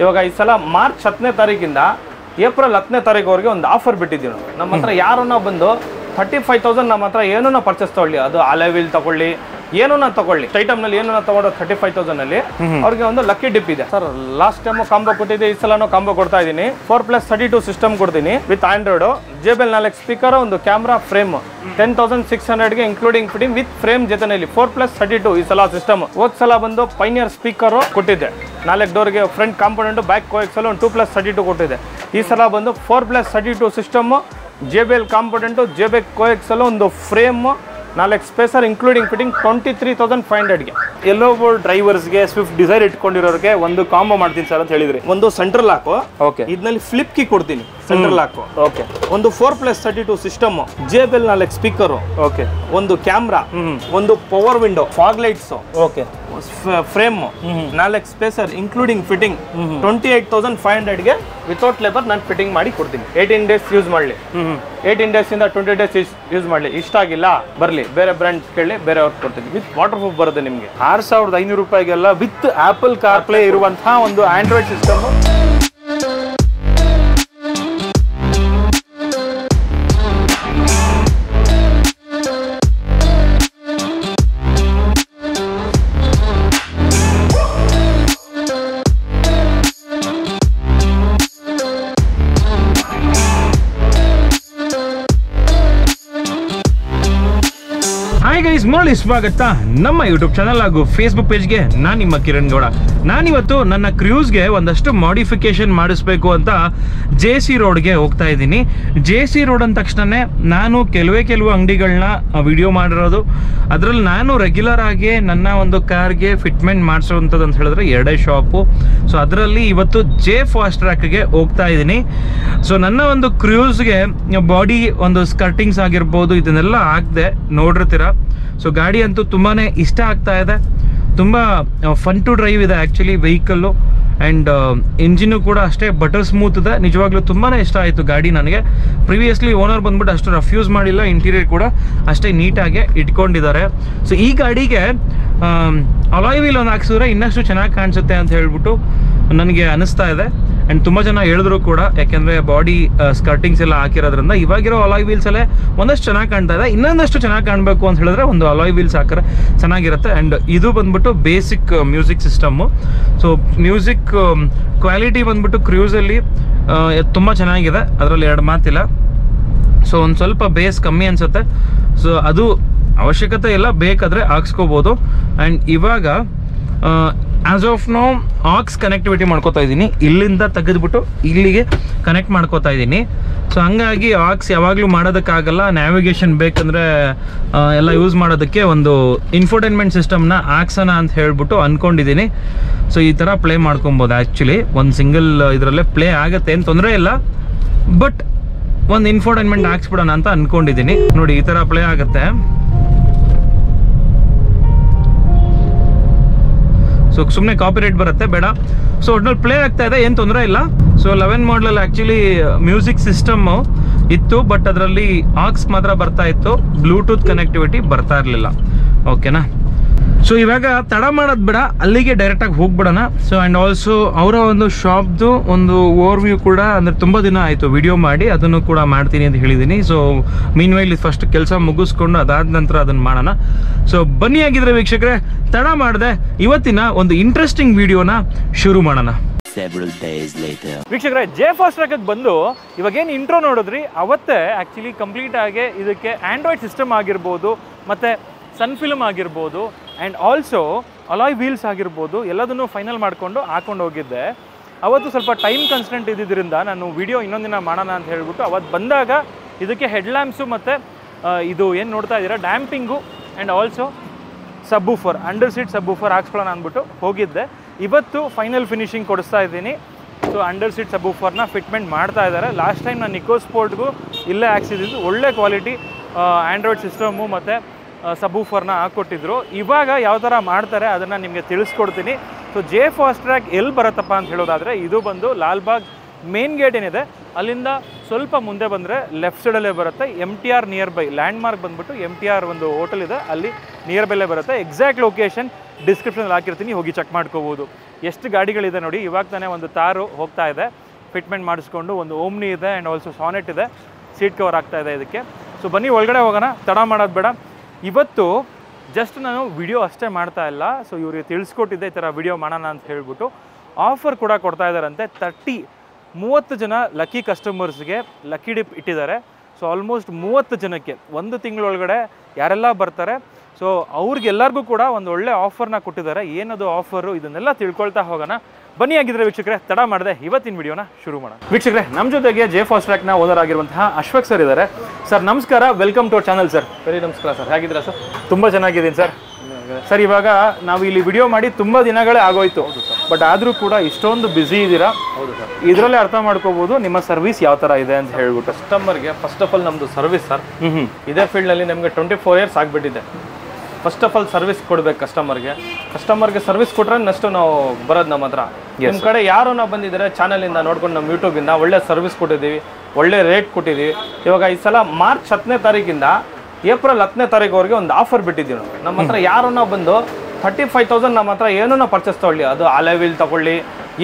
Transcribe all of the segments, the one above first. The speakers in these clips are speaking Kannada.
ಇವಾಗ ಈ ಸಲ ಮಾರ್ಚ್ 10ನೇ ತಾರೀಕಿಂದ ಏಪ್ರಿಲ್ 10ನೇ ತಾರೀಕುವರೆಗೆ ಒಂದು ಆಫರ್ ಬಿಟ್ಟಿದ್ದೀವಿ ನಾವು. ನಮ್ಮ ಹತ್ರ ಯಾರನ್ನ ಬಂದು 35,000 ನಮ್ಮ ಹತ್ರ ಏನನ್ನ ಪರ್ಚೇಸ್ ತಗೊಳ್ಳಿ, ಅದು ಅಲಾಯ್ ವೀಲ್ ತಗೊಳ್ಳಿ, ಏನನ್ನ ತಗೊಳ್ಳಿ, ಐಟಮ್ನಲ್ಲಿ ಏನನ್ನ ತಗೊಂಡು 35,000 ಅವ್ರಿಗೆ ಒಂದು ಲಕ್ಕಿ ಡಿಪ್ ಇದೆ ಸರ್. ಲಾಸ್ಟ್ ಟೈಮ್ ಕಾಂಬೋ ಕೊಟ್ಟಿದ್ದೆ, ಈ ಸಲನೂ ಕಾಂಬೋ ಕೊಡ್ತಾ ಇದ್ದೀನಿ. 4+32 ಸಿಸ್ಟಮ್ ಕೊಡ್ತೀನಿ ವಿತ್ ಆಂಡ್ರಾಯ್ಡ್, JBL 4 ಸ್ಪೀಕರ್, ಒಂದು ಕ್ಯಾಮ್ರಾ, ಫ್ರೇಮ್ 10,600ಗೆ ಇನ್ಕ್ಲೂಡಿಂಗ್ ಫಿಟ್ಟಿಂಗ್ ವಿತ್ ಫ್ರೇಮ್ ಜೊತೆನಲ್ಲಿ 4+32 ಈ ಸಲ ಸಿಸ್ಟಮ್. ಹೋದ್ ಸಲ ಬಂದು ಪೈನಿಯರ್ ಸ್ಪೀಕರ್ ಕೊಟ್ಟಿದ್ದೆ, 4 ಡೋರ್ಗೆ ಫ್ರಂಟ್ ಕಾಂಪೋನೆಂಟ್, ಬ್ಯಾಕ್ ಕೋಎಕ್ಸಲ್ ಒಂದು 2+32 ಕೊಟ್ಟಿದೆ. ಈ ಸಲ ಬಂದು 4+32 ಸಿಸ್ಟಮ್, JBL ಕಾಂಪೋನೆಂಟು, JBL ಕೋಎಕ್ಸಲ್, ಒಂದು ಫ್ರೇಮ್, 4 ಸ್ಪೇಸರ್ ಇನ್ಕ್ಲೂಡಿಂಗ್ ಫಿಟ್ಟಿಂಗ್ 23,500ಗೆ. ಎಲ್ಲೋ ಡ್ರೈವರ್ಸ್ಗೆ ಸ್ವಿಫ್ಟ್ ಡಿಸೈರ್ ಇಟ್ಕೊಂಡಿರೋರಿಗೆ ಒಂದು ಕಾಂಬೋ ಮಾಡ್ತೀನಿ ಸರ್ ಅಂತ ಹೇಳಿದ್ರಿ. ಒಂದು ಸೆಂಟ್ರಲ್ ಲಾಕು, ಓಕೆ, ಇದರಲ್ಲಿ ಫ್ಲಿಪ್ ಕೀ ಕೊಡ್ತೀನಿ ಸೆಂಟ್ರಲ್ ಲಾಕು. ಓಕೆ, ಒಂದು 4+32 ಸಿಸ್ಟಮ್, JBL 4 ಸ್ಪೀಕರು, ಓಕೆ, ಒಂದು ಕ್ಯಾಮ್ರಾ, ಒಂದು power window, fog lights, okay, frame, 4 spacer including fitting 28,500ಗೆ ವಿತೌಟ್ ಲೇಬರ್ ನಾನು ಫಿಟ್ಟಿಂಗ್ ಮಾಡಿ ಕೊಡ್ತೀನಿ. 18 ಡೇಸ್ ಯೂಸ್ ಮಾಡಲಿ, 18 ಡೇಸ್ ಇಂದ 20 ಡೇಸ್ ಯೂಸ್ ಮಾಡಲಿ. ಇಷ್ಟ ಆಗಿಲ್ಲ ಬರ್ಲಿ, ಬೇರೆ ಬ್ರ್ಯಾಂಡ್ ಕೇಳಿ, ಬೇರೆ ಅವ್ರಿಗೆ ಕೊಡ್ತೀನಿ. ವಿತ್ ವಾಟರ್ ಪ್ರೂಫ್ ಬರುತ್ತೆ ನಿಮಗೆ. 6,500 ರೂಪಾಯಿಗೆಲ್ಲ ವಿತ್ ಆಪಲ್ ಕಾರ್ ಪ್ಲೇ ಇರುವಂತಹ ಒಂದು ಆಂಡ್ರಾಯ್ಡ್ ಸಿಸ್ಟಮ್. ಮರಳಿ ಸ್ವಾಗತ ನಮ್ಮ ಯೂಟ್ಯೂಬ್ ಚಾನಲ್ ಹಾಗೂ ಫೇಸ್ಬುಕ್ ಪೇಜ್ಗೆ. ನಾನು ನಿಮ್ಮ ಕಿರಣ್ ಗೌಡ. ನಾನಿವತ್ತು ನನ್ನ ಕ್ರೂಸ್ಗೆ ಒಂದಷ್ಟು ಮಾಡಿಫಿಕೇಶನ್ ಮಾಡಿಸ್ಬೇಕು ಅಂತ JC ರೋಡ್ಗೆ ಹೋಗ್ತಾ ಇದ್ದೀನಿ. JC ರೋಡ್ ಅಂದ ತಕ್ಷಣನೇ ನಾನು ಕೆಲವು ಅಂಗಡಿಗಳನ್ನ ವಿಡಿಯೋ ಮಾಡಿರೋದು. ಅದರಲ್ಲಿ ನಾನು ರೆಗ್ಯುಲರ್ ಆಗಿ ನನ್ನ ಒಂದು ಕಾರ್ಗೆ ಫಿಟ್ಮೆಂಟ್ ಮಾಡಿಸೋವಂಥದ್ದು ಅಂತ ಹೇಳಿದ್ರೆ 2 ಶಾಪು. ಸೊ ಅದರಲ್ಲಿ ಇವತ್ತು J ಫಾಸ್ಟ್ ಟ್ರ್ಯಾಕ್ಗೆ ಹೋಗ್ತಾ ಇದ್ದೀನಿ. ಸೊ ನನ್ನ ಒಂದು ಕ್ರೂಸ್ಗೆ ಬಾಡಿ ಒಂದು ಸ್ಕರ್ಟಿಂಗ್ಸ್ ಆಗಿರ್ಬೋದು, ಇದನ್ನೆಲ್ಲ ಹಾಕ್ದೆ ನೋಡಿರ್ತೀರ. ಸೊ ಗಾಡಿ ಅಂತೂ ತುಂಬಾ ಇಷ್ಟ ಆಗ್ತಾ ಇದೆ, ತುಂಬ ಫನ್ ಟು ಡ್ರೈವ್ ಇದೆ ಆ್ಯಕ್ಚುಲಿ ವೆಹಿಕಲ್ಲು. ಆ್ಯಂಡ್ ಇಂಜಿನು ಕೂಡ ಅಷ್ಟೇ ಬಟರ್ ಸ್ಮೂತ್ ಇದೆ. ನಿಜವಾಗ್ಲೂ ತುಂಬಾ ಇಷ್ಟ ಆಯಿತು ಗಾಡಿ ನನಗೆ. ಪ್ರಿವಿಯಸ್ಲಿ ಓನರ್ ಬಂದ್ಬಿಟ್ಟು ಅಷ್ಟು ರಫ್ ಯೂಸ್ ಮಾಡಿಲ್ಲ, ಇಂಟೀರಿಯರ್ ಕೂಡ ಅಷ್ಟೇ ನೀಟಾಗಿ ಇಟ್ಕೊಂಡಿದ್ದಾರೆ. ಸೊ ಈ ಗಾಡಿಗೆ ಅಲಾಯ್ ವೀಲ್ ಒಂದು ಹಾಕ್ಸಿದ್ರೆ ಇನ್ನಷ್ಟು ಚೆನ್ನಾಗಿ ಕಾಣಿಸುತ್ತೆ ಅಂತ ಹೇಳ್ಬಿಟ್ಟು ನನಗೆ ಅನಿಸ್ತಾ ಇದೆ. ಆ್ಯಂಡ್ ತುಂಬ ಜನ ಹೇಳಿದ್ರು ಕೂಡ, ಯಾಕೆಂದರೆ ಬಾಡಿ ಸ್ಕರ್ಟಿಂಗ್ಸ್ ಎಲ್ಲ ಹಾಕಿರೋದ್ರಿಂದ ಇವಾಗಿರೋ ಅಲಾಯ್ ವೀಲ್ಸಲ್ಲೇ ಒಂದಷ್ಟು ಚೆನ್ನಾಗಿ ಕಾಣ್ತಾ ಇದೆ. ಇನ್ನೊಂದಷ್ಟು ಚೆನ್ನಾಗಿ ಕಾಣಬೇಕು ಅಂತ ಹೇಳಿದ್ರೆ ಒಂದು ಅಲಾಯ್ ವೀಲ್ಸ್ ಹಾಕಿದ್ರೆ ಚೆನ್ನಾಗಿರುತ್ತೆ. ಆ್ಯಂಡ್ ಇದು ಬಂದ್ಬಿಟ್ಟು basic music system. So music quality ಬಂದ್ಬಿಟ್ಟು ಕ್ರೂಸಲ್ಲಿ ತುಂಬ ಚೆನ್ನಾಗಿದೆ, ಅದರಲ್ಲಿ 2 ಮಾತಿಲ್ಲ. ಸೊ ಒಂದು ಸ್ವಲ್ಪ ಬೇಸ್ ಕಮ್ಮಿ ಅನಿಸುತ್ತೆ. ಸೊ ಅದು ಅವಶ್ಯಕತೆ ಇಲ್ಲ, ಬೇಕಾದರೆ ಹಾಕ್ಸ್ಕೋಬೋದು. ಆ್ಯಂಡ್ ಇವಾಗ as of now aux connectivity ಮಾಡ್ಕೋತಾ ಇದ್ದೀನಿ. ಇಲ್ಲಿಂದ ತೆಗೆದುಬಿಟ್ಟು ಇಲ್ಲಿಗೆ ಕನೆಕ್ಟ್ ಮಾಡ್ಕೋತಾ ಇದ್ದೀನಿ. ಸೊ ಹಂಗಾಗಿ ಆಕ್ಸ್ ಯಾವಾಗಲೂ ಮಾಡೋದಕ್ಕಾಗಲ್ಲ. ನ್ಯಾವಿಗೇಷನ್ ಬೇಕಂದರೆ ಎಲ್ಲ ಯೂಸ್ ಮಾಡೋದಕ್ಕೆ ಒಂದು ಇನ್ಫೋಟೈನ್ಮೆಂಟ್ ಸಿಸ್ಟಮ್ನ ಹಾಕ್ಸೋಣ ಅಂತ ಹೇಳ್ಬಿಟ್ಟು ಅಂದ್ಕೊಂಡಿದ್ದೀನಿ. ಸೊ ಈ ಥರ ಪ್ಲೇ ಮಾಡ್ಕೊಬೋದು. ಆ್ಯಕ್ಚುಲಿ ಒಂದು ಸಿಂಗಲ್ ಇದರಲ್ಲೇ ಪ್ಲೇ ಆಗುತ್ತೆ, ಏನು ತೊಂದರೆ ಇಲ್ಲ. ಬಟ್ ಒಂದು ಇನ್ಫೋಟೈನ್ಮೆಂಟ್ ಹಾಕ್ಸ್ಬಿಡೋಣ ಅಂತ ಅಂದ್ಕೊಂಡಿದ್ದೀನಿ. ನೋಡಿ, ಈ ಥರ ಪ್ಲೇ ಆಗುತ್ತೆ. ಸೊ ಸುಮ್ಮನೆ ಕಾಪಿರೈಟ್ ಬರುತ್ತೆ, ಬೇಡ. ಸೊ ಒಟ್ನಲ್ಲಿ ಪ್ಲೇ ಆಗ್ತಾ ಇದೆ, ಏನು ತೊಂದರೆ ಇಲ್ಲ. ಸೊ 11 ಮಾಡಲಲ್ಲಿ ಆ್ಯಕ್ಚುಲಿ ಮ್ಯೂಸಿಕ್ ಸಿಸ್ಟಮ್ಮು ಇತ್ತು, ಬಟ್ ಅದರಲ್ಲಿ ಆಕ್ಸ್ ಮಾತ್ರ ಬರ್ತಾ ಇತ್ತು, ಬ್ಲೂಟೂತ್ ಕನೆಕ್ಟಿವಿಟಿ ಬರ್ತಾ ಇರಲಿಲ್ಲ. ಓಕೆನಾ? ಸೊ ಇವಾಗ ತಡ ಮಾಡೋದು ಬೇಡ, ಅಲ್ಲಿಗೆ ಡೈರೆಕ್ಟಾಗಿ ಹೋಗ್ಬಿಡೋಣ. ಸೊ ಆ್ಯಂಡ್ ಆಲ್ಸೋ ಅವರ ಒಂದು ಶಾಪ್ದು ಒಂದು ಓವರ್ ವ್ಯೂ ಕೂಡ, ಅಂದರೆ ತುಂಬ ದಿನ ಆಯಿತು ವಿಡಿಯೋ ಮಾಡಿ, ಅದನ್ನು ಕೂಡ ಮಾಡ್ತೀನಿ ಅಂತ ಹೇಳಿದ್ದೀನಿ. ಸೊ ಮೀನ್ ವೈಲ್ ಫಸ್ಟ್ ಕೆಲಸ ಮುಗಿಸ್ಕೊಂಡು ಅದಾದ ನಂತರ ಅದನ್ನು ಮಾಡೋಣ. ಸೊ ಬನ್ನಿ, ಆಗಿದ್ರೆ ವೀಕ್ಷಕರೇ ತಡ ಮಾಡಿದೆ ಇವತ್ತಿನ ಒಂದು ಇಂಟ್ರೆಸ್ಟಿಂಗ್ ವಿಡಿಯೋನ ಶುರು ಮಾಡೋಣ. ವೀಕ್ಷಕರೇ, J ಫಾಸ್ಟ್ ಟ್ರ್ಯಾಕ್ಗೆ ಬಂದು ಇವಾಗೇನು ಇಂಟ್ರೋ ನೋಡಿದ್ರಿ, ಅವತ್ತೇ ಆ್ಯಕ್ಚುಲಿ ಕಂಪ್ಲೀಟ್ ಆಗಿ ಇದಕ್ಕೆ ಆ್ಯಂಡ್ರಾಯ್ಡ್ ಸಿಸ್ಟಮ್ ಆಗಿರ್ಬೋದು, ಮತ್ತು ಸನ್ ಫಿಲ್ಮ್ ಆಗಿರ್ಬೋದು, ಆ್ಯಂಡ್ ಆಲ್ಸೋ ಅಲಾಯ್ ವೀಲ್ಸ್ ಆಗಿರ್ಬೋದು, ಎಲ್ಲದನ್ನು ಫೈನಲ್ ಮಾಡಿಕೊಂಡು ಹಾಕೊಂಡು ಹೋಗಿದ್ದೆ. ಅವತ್ತು ಸ್ವಲ್ಪ ಟೈಮ್ ಕನ್ಸ್ಟೆಂಟ್ ಇದ್ದಿದ್ದರಿಂದ ನಾನು ವಿಡಿಯೋ ಇನ್ನೊಂದಿನ ಮಾಡೋಣ ಅಂತ ಹೇಳ್ಬಿಟ್ಟು ಅವತ್ತು ಬಂದಾಗ ಇದಕ್ಕೆ ಹೆಡ್ಲ್ಯಾಂಪ್ಸು ಮತ್ತು ಇದು ಏನು ನೋಡ್ತಾ ಇದ್ದೀರಾ damping and also subwoofer, under seat subwoofer ಹಾಕ್ಸ್ಕೊಳ್ಳೋಣ ಅಂದ್ಬಿಟ್ಟು ಹೋಗಿದ್ದೆ. ಇವತ್ತು ಫೈನಲ್ ಫಿನಿಶಿಂಗ್ ಕೊಡಿಸ್ತಾ ಇದ್ದೀನಿ. ಸೊ ಅಂಡರ್ ಸೀಟ್ ಸಬ್ಬೂಫರ್ನ ಫಿಟ್ಮೆಂಟ್ ಮಾಡ್ತಾ ಇದ್ದಾರೆ. ಲಾಸ್ಟ್ ಟೈಮ್ ನಾನು ನಿಕೋ ಸ್ಪೋರ್ಟ್ಗೂ ಇಲ್ಲೇ ಹಾಕ್ಸಿದ್ದು, ಒಳ್ಳೆ ಕ್ವಾಲಿಟಿ ಆ್ಯಂಡ್ರಾಯ್ಡ್ ಸಿಸ್ಟಮು ಮತ್ತು ಸಬ್ಬೂಫರ್ನ ಹಾಕ್ಕೊಟ್ಟಿದ್ರು. ಇವಾಗ ಯಾವ ಥರ ಮಾಡ್ತಾರೆ ಅದನ್ನು ನಿಮಗೆ ತಿಳಿಸ್ಕೊಡ್ತೀನಿ. ಸೊ J ಫಾಸ್ಟ್ ಟ್ರ್ಯಾಕ್ ಎಲ್ಲಿ ಬರುತ್ತಪ್ಪ ಅಂತ ಹೇಳೋದಾದರೆ, ಇದು ಬಂದು ಲಾಲ್ಬಾಗ್ ಮೇನ್ ಗೇಟ್ ಏನಿದೆ ಅಲ್ಲಿಂದ ಸ್ವಲ್ಪ ಮುಂದೆ ಬಂದರೆ ಲೆಫ್ಟ್ ಸೈಡಲ್ಲೇ ಬರುತ್ತೆ. MTR near by land mark ಬಂದುಬಿಟ್ಟು MTR ಒಂದು ಹೋಟೆಲ್ ಇದೆ, ಅಲ್ಲಿ ನಿಯರ್ ಬೈಲೇ ಬರುತ್ತೆ. ಎಕ್ಸಾಕ್ಟ್ ಲೊಕೇಶನ್ ಡಿಸ್ಕ್ರಿಪ್ಷನಲ್ಲಿ ಹಾಕಿರ್ತೀನಿ, ಹೋಗಿ ಚೆಕ್ ಮಾಡ್ಕೋಬೋದು. ಎಷ್ಟು ಗಾಡಿಗಳಿದೆ ನೋಡಿ. ಇವಾಗ ತಾನೇ ಒಂದು ತಾರು ಹೋಗ್ತಾ ಇದೆ, ಫಿಟ್ಮೆಂಟ್ ಮಾಡಿಸ್ಕೊಂಡು. ಒಂದು ಓಮ್ನಿ ಇದೆ ಆ್ಯಂಡ್ ಆಲ್ಸೋ ಸಾನೆಟ್ ಇದೆ, ಸೀಟ್ ಕವರ್ ಆಗ್ತಾ ಇದೆ ಇದಕ್ಕೆ. ಸೊ ಬನ್ನಿ ಒಳಗಡೆ ಹೋಗೋಣ, ತಡ ಮಾಡೋದು ಬೇಡ. ಇವತ್ತು ಜಸ್ಟ್ ನಾನು ವಿಡಿಯೋ ಅಷ್ಟೇ ಮಾಡ್ತಾ ಇಲ್ಲ, ಸೊ ಇವ್ರಿಗೆ ತಿಳಿಸ್ಕೊಟ್ಟಿದ್ದೆ ಈ ಥರ ವಿಡಿಯೋ ಮಾಡೋಣ ಅಂತ ಹೇಳ್ಬಿಟ್ಟು ಆಫರ್ ಕೂಡ ಕೊಡ್ತಾ ಇದ್ದಾರಂತೆ. 30 ಜನ ಲಕ್ಕಿ ಕಸ್ಟಮರ್ಸ್ಗೆ ಲಕ್ಕಿ ಡಿಪ್ ಇಟ್ಟಿದ್ದಾರೆ. ಸೊ ಆಲ್ಮೋಸ್ಟ್ 30 ಜನಕ್ಕೆ ಒಂದು ತಿಂಗಳೊಳಗಡೆ ಯಾರೆಲ್ಲ ಬರ್ತಾರೆ ಸೊ ಅವ್ರಿಗೆಲ್ಲರಿಗೂ ಕೂಡ ಒಂದು ಒಳ್ಳೆ ಆಫರ್ನ ಕೊಟ್ಟಿದ್ದಾರೆ. ಏನದು ಆಫರು ಇದನ್ನೆಲ್ಲ ತಿಳ್ಕೊಳ್ತಾ ಹೋಗೋಣ. ಬನ್ನಿ. ಆಗಿದ್ರೆ ವೀಕ್ಷಕರೇ ತಡ ಮಾಡಿದೆ ಇವತ್ತಿನ ವಿಡಿಯೋನ ಶುರು ಮಾಡೋಣ. ವೀಕ್ಷಕರೇ ನಮ್ಮ ಜೊತೆಗೆ ಜೆ ಫಾಸ್ಟ್ ಟ್ರ್ಯಾಕ್ನ ಓನರ್ ಆಗಿರುವಂತಹ ಅಶ್ವಕ್ ಸರ್ ಇದ್ದಾರೆ. ಸರ್ ನಮಸ್ಕಾರ, welcome to our channel sir. Very ನಮಸ್ಕಾರ ಸರ್, ಹೇಗಿದ್ದೀರಾ ಸರ್? ತುಂಬ ಚೆನ್ನಾಗಿದ್ದೀನಿ ಸರ್. ಸರ್ ಇವಾಗ ನಾವು ಇಲ್ಲಿ ವಿಡಿಯೋ ಮಾಡಿ ತುಂಬ ದಿನಗಳೇ ಆಗೋಯ್ತು, ಬಟ್ ಆದರೂ ಕೂಡ ಇಷ್ಟೊಂದು ಬ್ಯುಸಿ ಇದ್ದೀರಾ. ಹೌದು ಸರ್. ಇದರಲ್ಲೇ ಅರ್ಥ ಮಾಡ್ಕೋಬಹುದು ನಿಮ್ಮ ಸರ್ವಿಸ್ ಯಾವ ಥರ ಇದೆ ಅಂತ ಹೇಳ್ಬಿಟ್ಟು. ಕಸ್ಟಮರ್ಗೆ ಫಸ್ಟ್ ಆಫ್ ಆಲ್ ನಮ್ಮದು ಸರ್ವಿಸ್ ಸರ್. ಇದೇ ಫೀಲ್ಡ್ನಲ್ಲಿ ನಮಗೆ 24 ಇಯರ್ಸ್ ಆಗಿಬಿಟ್ಟಿದೆ. ಫಸ್ಟ್ ಆಫ್ ಆಲ್ ಸರ್ವಿಸ್ ಕೊಡ್ಬೇಕು ಕಸ್ಟಮರ್ಗೆ ಸರ್ವಿಸ್ ಕೊಟ್ರೆ ನೆಕ್ಸ್ಟ್ ನಾವು ಬರೋದು ನಮ್ಮ ಹತ್ರ. ನಿಮ್ಮ ಕಡೆ ಯಾರು ನಾವು ಬಂದಿದ್ದಾರೆ ಚಾನಲಿಂದ ನೋಡ್ಕೊಂಡು ನಮ್ಮ ಯೂಟ್ಯೂಬಿಂದ ಒಳ್ಳೆ ಸರ್ವಿಸ್ ಕೊಟ್ಟಿದ್ದೀವಿ, ಒಳ್ಳೆ ರೇಟ್ ಕೊಟ್ಟಿದ್ದೀವಿ. ಇವಾಗ ಈ ಸಲ ಮಾರ್ಚ್ 10ನೇ ತಾರೀಕಿಂದ ಏಪ್ರಿಲ್ 10ನೇ ತಾರೀಕುವರೆಗೆ ಒಂದು ಆಫರ್ ಬಿಟ್ಟಿದ್ದೀವಿ ನಾವು. ನಮ್ಮ ಹತ್ರ ಯಾರನ್ನ ಬಂದು 35,000 ನಮ್ಮ ಹತ್ರ ಏನನ್ನ ಪರ್ಚೇಸ್ ತೊಗೊಳ್ಳಿ, ಅದು ಅಲೆವಿಲ್ ತಗೊಳ್ಳಿ,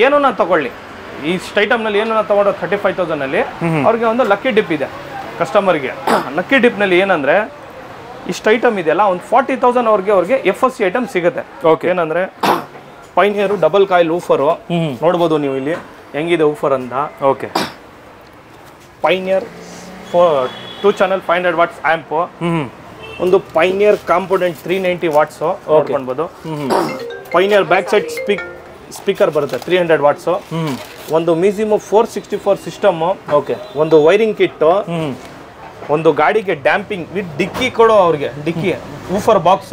ಏನನ್ನ ತಗೊಳ್ಳಿ, ಈ ಐಟಮ್ನಲ್ಲಿ ಏನನ್ನ ತಗೊಂಡು 35,000ನಲ್ಲಿ ಅವ್ರಿಗೆ ಒಂದು ಲಕ್ಕಿ ಡಿಪ್ ಇದೆ ಕಸ್ಟಮರ್ಗೆ. ಲಕ್ಕಿ ಡಿಪ್ನಲ್ಲಿ ಏನಂದರೆ ಇಷ್ಟು ಐಟಮ್ ಇದೆಯಲ್ಲ, ಒಂದು 40,000 ಅವ್ರಿಗೆ FSC ಐಟಮ್ ಸಿಗುತ್ತೆ. ಓಕೆ. ಏನಂದರೆ ಪೈನಿಯರು ಡಬಲ್ ಕಾಯಿಲ್ ಊಫರು ನೋಡ್ಬೋದು ನೀವು ಇಲ್ಲಿ ಹೆಂಗಿದೆ ಊಫರ್ ಅಂತ. Okay. Pioneer 2 channel 500 watts amp, ಒಂದು ಪೈನಿಯರ್ ಕಾಂಪೋನೆಂಟ್ 390 ವಾಟ್ಸು ನೋಡ್ಕೊಳ್ಬೋದು. ಪೈನಿಯರ್ ಬ್ಯಾಕ್ ಸೈಡ್ ಸ್ಪೀಕರ್ ಬರುತ್ತೆ 300 ವಾಟ್ಸು, ಒಂದು ಮಿಸಿಮೋ 464 ಸಿಸ್ಟಮು. ಓಕೆ. ಒಂದು ವೈರಿಂಗ್ ಕಿಟ್ಟು, ಒಂದು ಗಾಡಿಗೆ ಡ್ಯಾಂಪಿಂಗ್ ವಿತ್ ಡಿಕ್ಕಿ ಕೊಡೋ ಅವ್ರಿಗೆ, ಡಿಕ್ಕಿ ಊಫರ್ ಬಾಕ್ಸ್,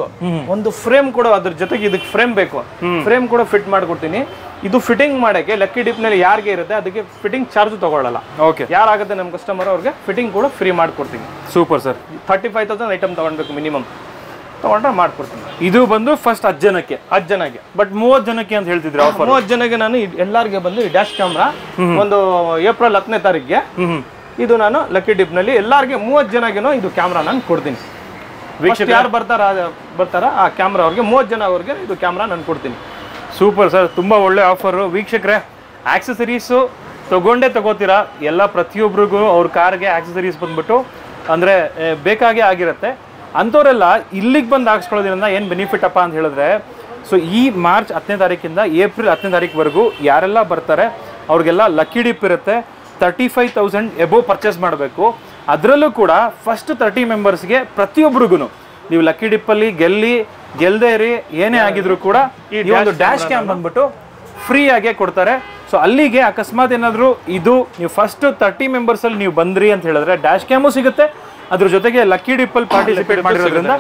ಒಂದು ಫ್ರೇಮ್ ಕೊಡೋ, ಅದ್ರ ಜೊತೆಗೆ ಇದಕ್ಕೆ ಫ್ರೇಮ್ ಬೇಕು, ಫ್ರೇಮ್ ಕೂಡ ಫಿಟ್ ಮಾಡ್ಕೊಡ್ತೀನಿ. ಇದು ಫಿಟ್ಟಿಂಗ್ ಮಾಡೋಕ್ಕೆ ಲಕ್ಕಿ ಡಿಪ್ನಲ್ಲಿ ಯಾರಿಗೆ ಇರುತ್ತೆ ಅದಕ್ಕೆ ಫಿಟ್ಟಿಂಗ್ ಚಾರ್ಜ್ ತಗೊಳ್ಳಲ್ಲ. ಓಕೆ. ಯಾರಾಗುತ್ತೆ ನಮ್ಮ ಕಸ್ಟಮರ್ ಅವ್ರಿಗೆ ಫಿಟ್ಟಿಂಗ್ ಕೂಡ ಫ್ರೀ ಮಾಡ್ಕೊಡ್ತೀನಿ. Super sir. 35,000 ಐಟಮ್ ತಗೊಳ್ಬೇಕು ಮಿನಿಮಮ್, ತಗೊಂಡ್ರೆ ಮಾಡ್ಕೊಡ್ತೀನಿ. ಇದು ಬಂದು ಫಸ್ಟ್ 10 ಜನಕ್ಕೆ, 10 ಜನಕ್ಕೆ. ಬಟ್ 30 ಜನಕ್ಕೆ ಅಂತ ಹೇಳ್ತಿದ್ರೆ ಆಫರ್. 30 ಜನಕ್ಕೆ ನಾನು ಎಲ್ಲರಿಗೆ ಬಂದು ಈ ಡ್ಯಾಶ್ ಕ್ಯಾಮ್ರಾ ಒಂದು ಏಪ್ರಿಲ್ 10ನೇ ತಾರೀಕಿಗೆ ಇದು ನಾನು ಲಕ್ಕಿ ಡಿಪ್ನಲ್ಲಿ ಎಲ್ಲರಿಗೆ 30 ಜನಗೇನೋ ಇದು ಕ್ಯಾಮ್ರಾ ನಾನು ಕೊಡ್ತೀನಿ. ವೀಕ್ಷಕ ಯಾರು ಬರ್ತಾರ ಆ ಕ್ಯಾಮ್ರಾ ಅವ್ರಿಗೆ 30 ಜನ ಅವ್ರಿಗೆ ಇದು ಕ್ಯಾಮ್ರಾ ನಾನು ಕೊಡ್ತೀನಿ. ಸೂಪರ್ ಸರ್, ತುಂಬ ಒಳ್ಳೆ ಆಫರು. ವೀಕ್ಷಕರೇ ಆಕ್ಸೆಸರೀಸು ತಗೋತೀರಾ ಎಲ್ಲ, ಪ್ರತಿಯೊಬ್ಬರಿಗೂ ಅವ್ರ ಕಾರ್ಗೆ ಆಕ್ಸೆಸರೀಸ್ ಬಂದ್ಬಿಟ್ಟು ಅಂದರೆ ಬೇಕಾಗೇ ಆಗಿರುತ್ತೆ. ಅಂಥವರೆಲ್ಲ ಇಲ್ಲಿಗೆ ಬಂದು ಹಾಕ್ಸ್ಕೊಳ್ಳೋದ್ರಿಂದ ಏನು ಬೆನಿಫಿಟ್ ಅಪ್ಪ ಅಂತ ಹೇಳಿದ್ರೆ, ಸೊ ಈ ಮಾರ್ಚ್ 10ನೇ ತಾರೀಕಿಂದ ಏಪ್ರಿಲ್ 10ನೇ ತಾರೀಕುವರೆಗೂ ಯಾರೆಲ್ಲ ಬರ್ತಾರೆ ಅವ್ರಿಗೆಲ್ಲ ಲಕ್ಕಿ ಡಿಪ್ ಇರುತ್ತೆ. 35,000 ಎಬೋ ಪರ್ಚೇಸ್ ಮಾಡಬೇಕು. ಅದರಲ್ಲೂ ಕೂಡ ಫಸ್ಟ್ 30 ಮೆಂಬರ್ಸ್ಗೆ ಪ್ರತಿಯೊಬ್ಬರಿಗೂ ನೀವು ಲಕ್ಕಿ ಡಿಪ್ಪಲ್ಲಿ ಗೆಲ್ಲದೇ ಇರಿ ಏನೇ ಆಗಿದ್ರು ಕೂಡ ಈ ಒಂದು ಡ್ಯಾಶ್ ಕ್ಯಾಮ್ ಬಂದ್ಬಿಟ್ಟು ಫ್ರೀ ಆಗೇ ಕೊಡ್ತಾರೆ. ಸೊ ಅಲ್ಲಿಗೆ ಅಕಸ್ಮಾತ್ ಏನಾದರೂ ಇದು ನೀವು ಫಸ್ಟ್ 30 ಮೆಂಬರ್ಸಲ್ಲಿ ನೀವು ಬಂದ್ರಿ ಅಂತ ಹೇಳಿದ್ರೆ ಡ್ಯಾಶ್ ಕ್ಯಾಮು ಸಿಗುತ್ತೆ, ಅದ್ರ ಜೊತೆಗೆ ಲಕ್ಕಿ ಡಿಪ್ಪಲ್ಲಿ ಪಾರ್ಟಿಸಿಪೇಟ್ ಮಾಡಿರೋದ್ರಿಂದ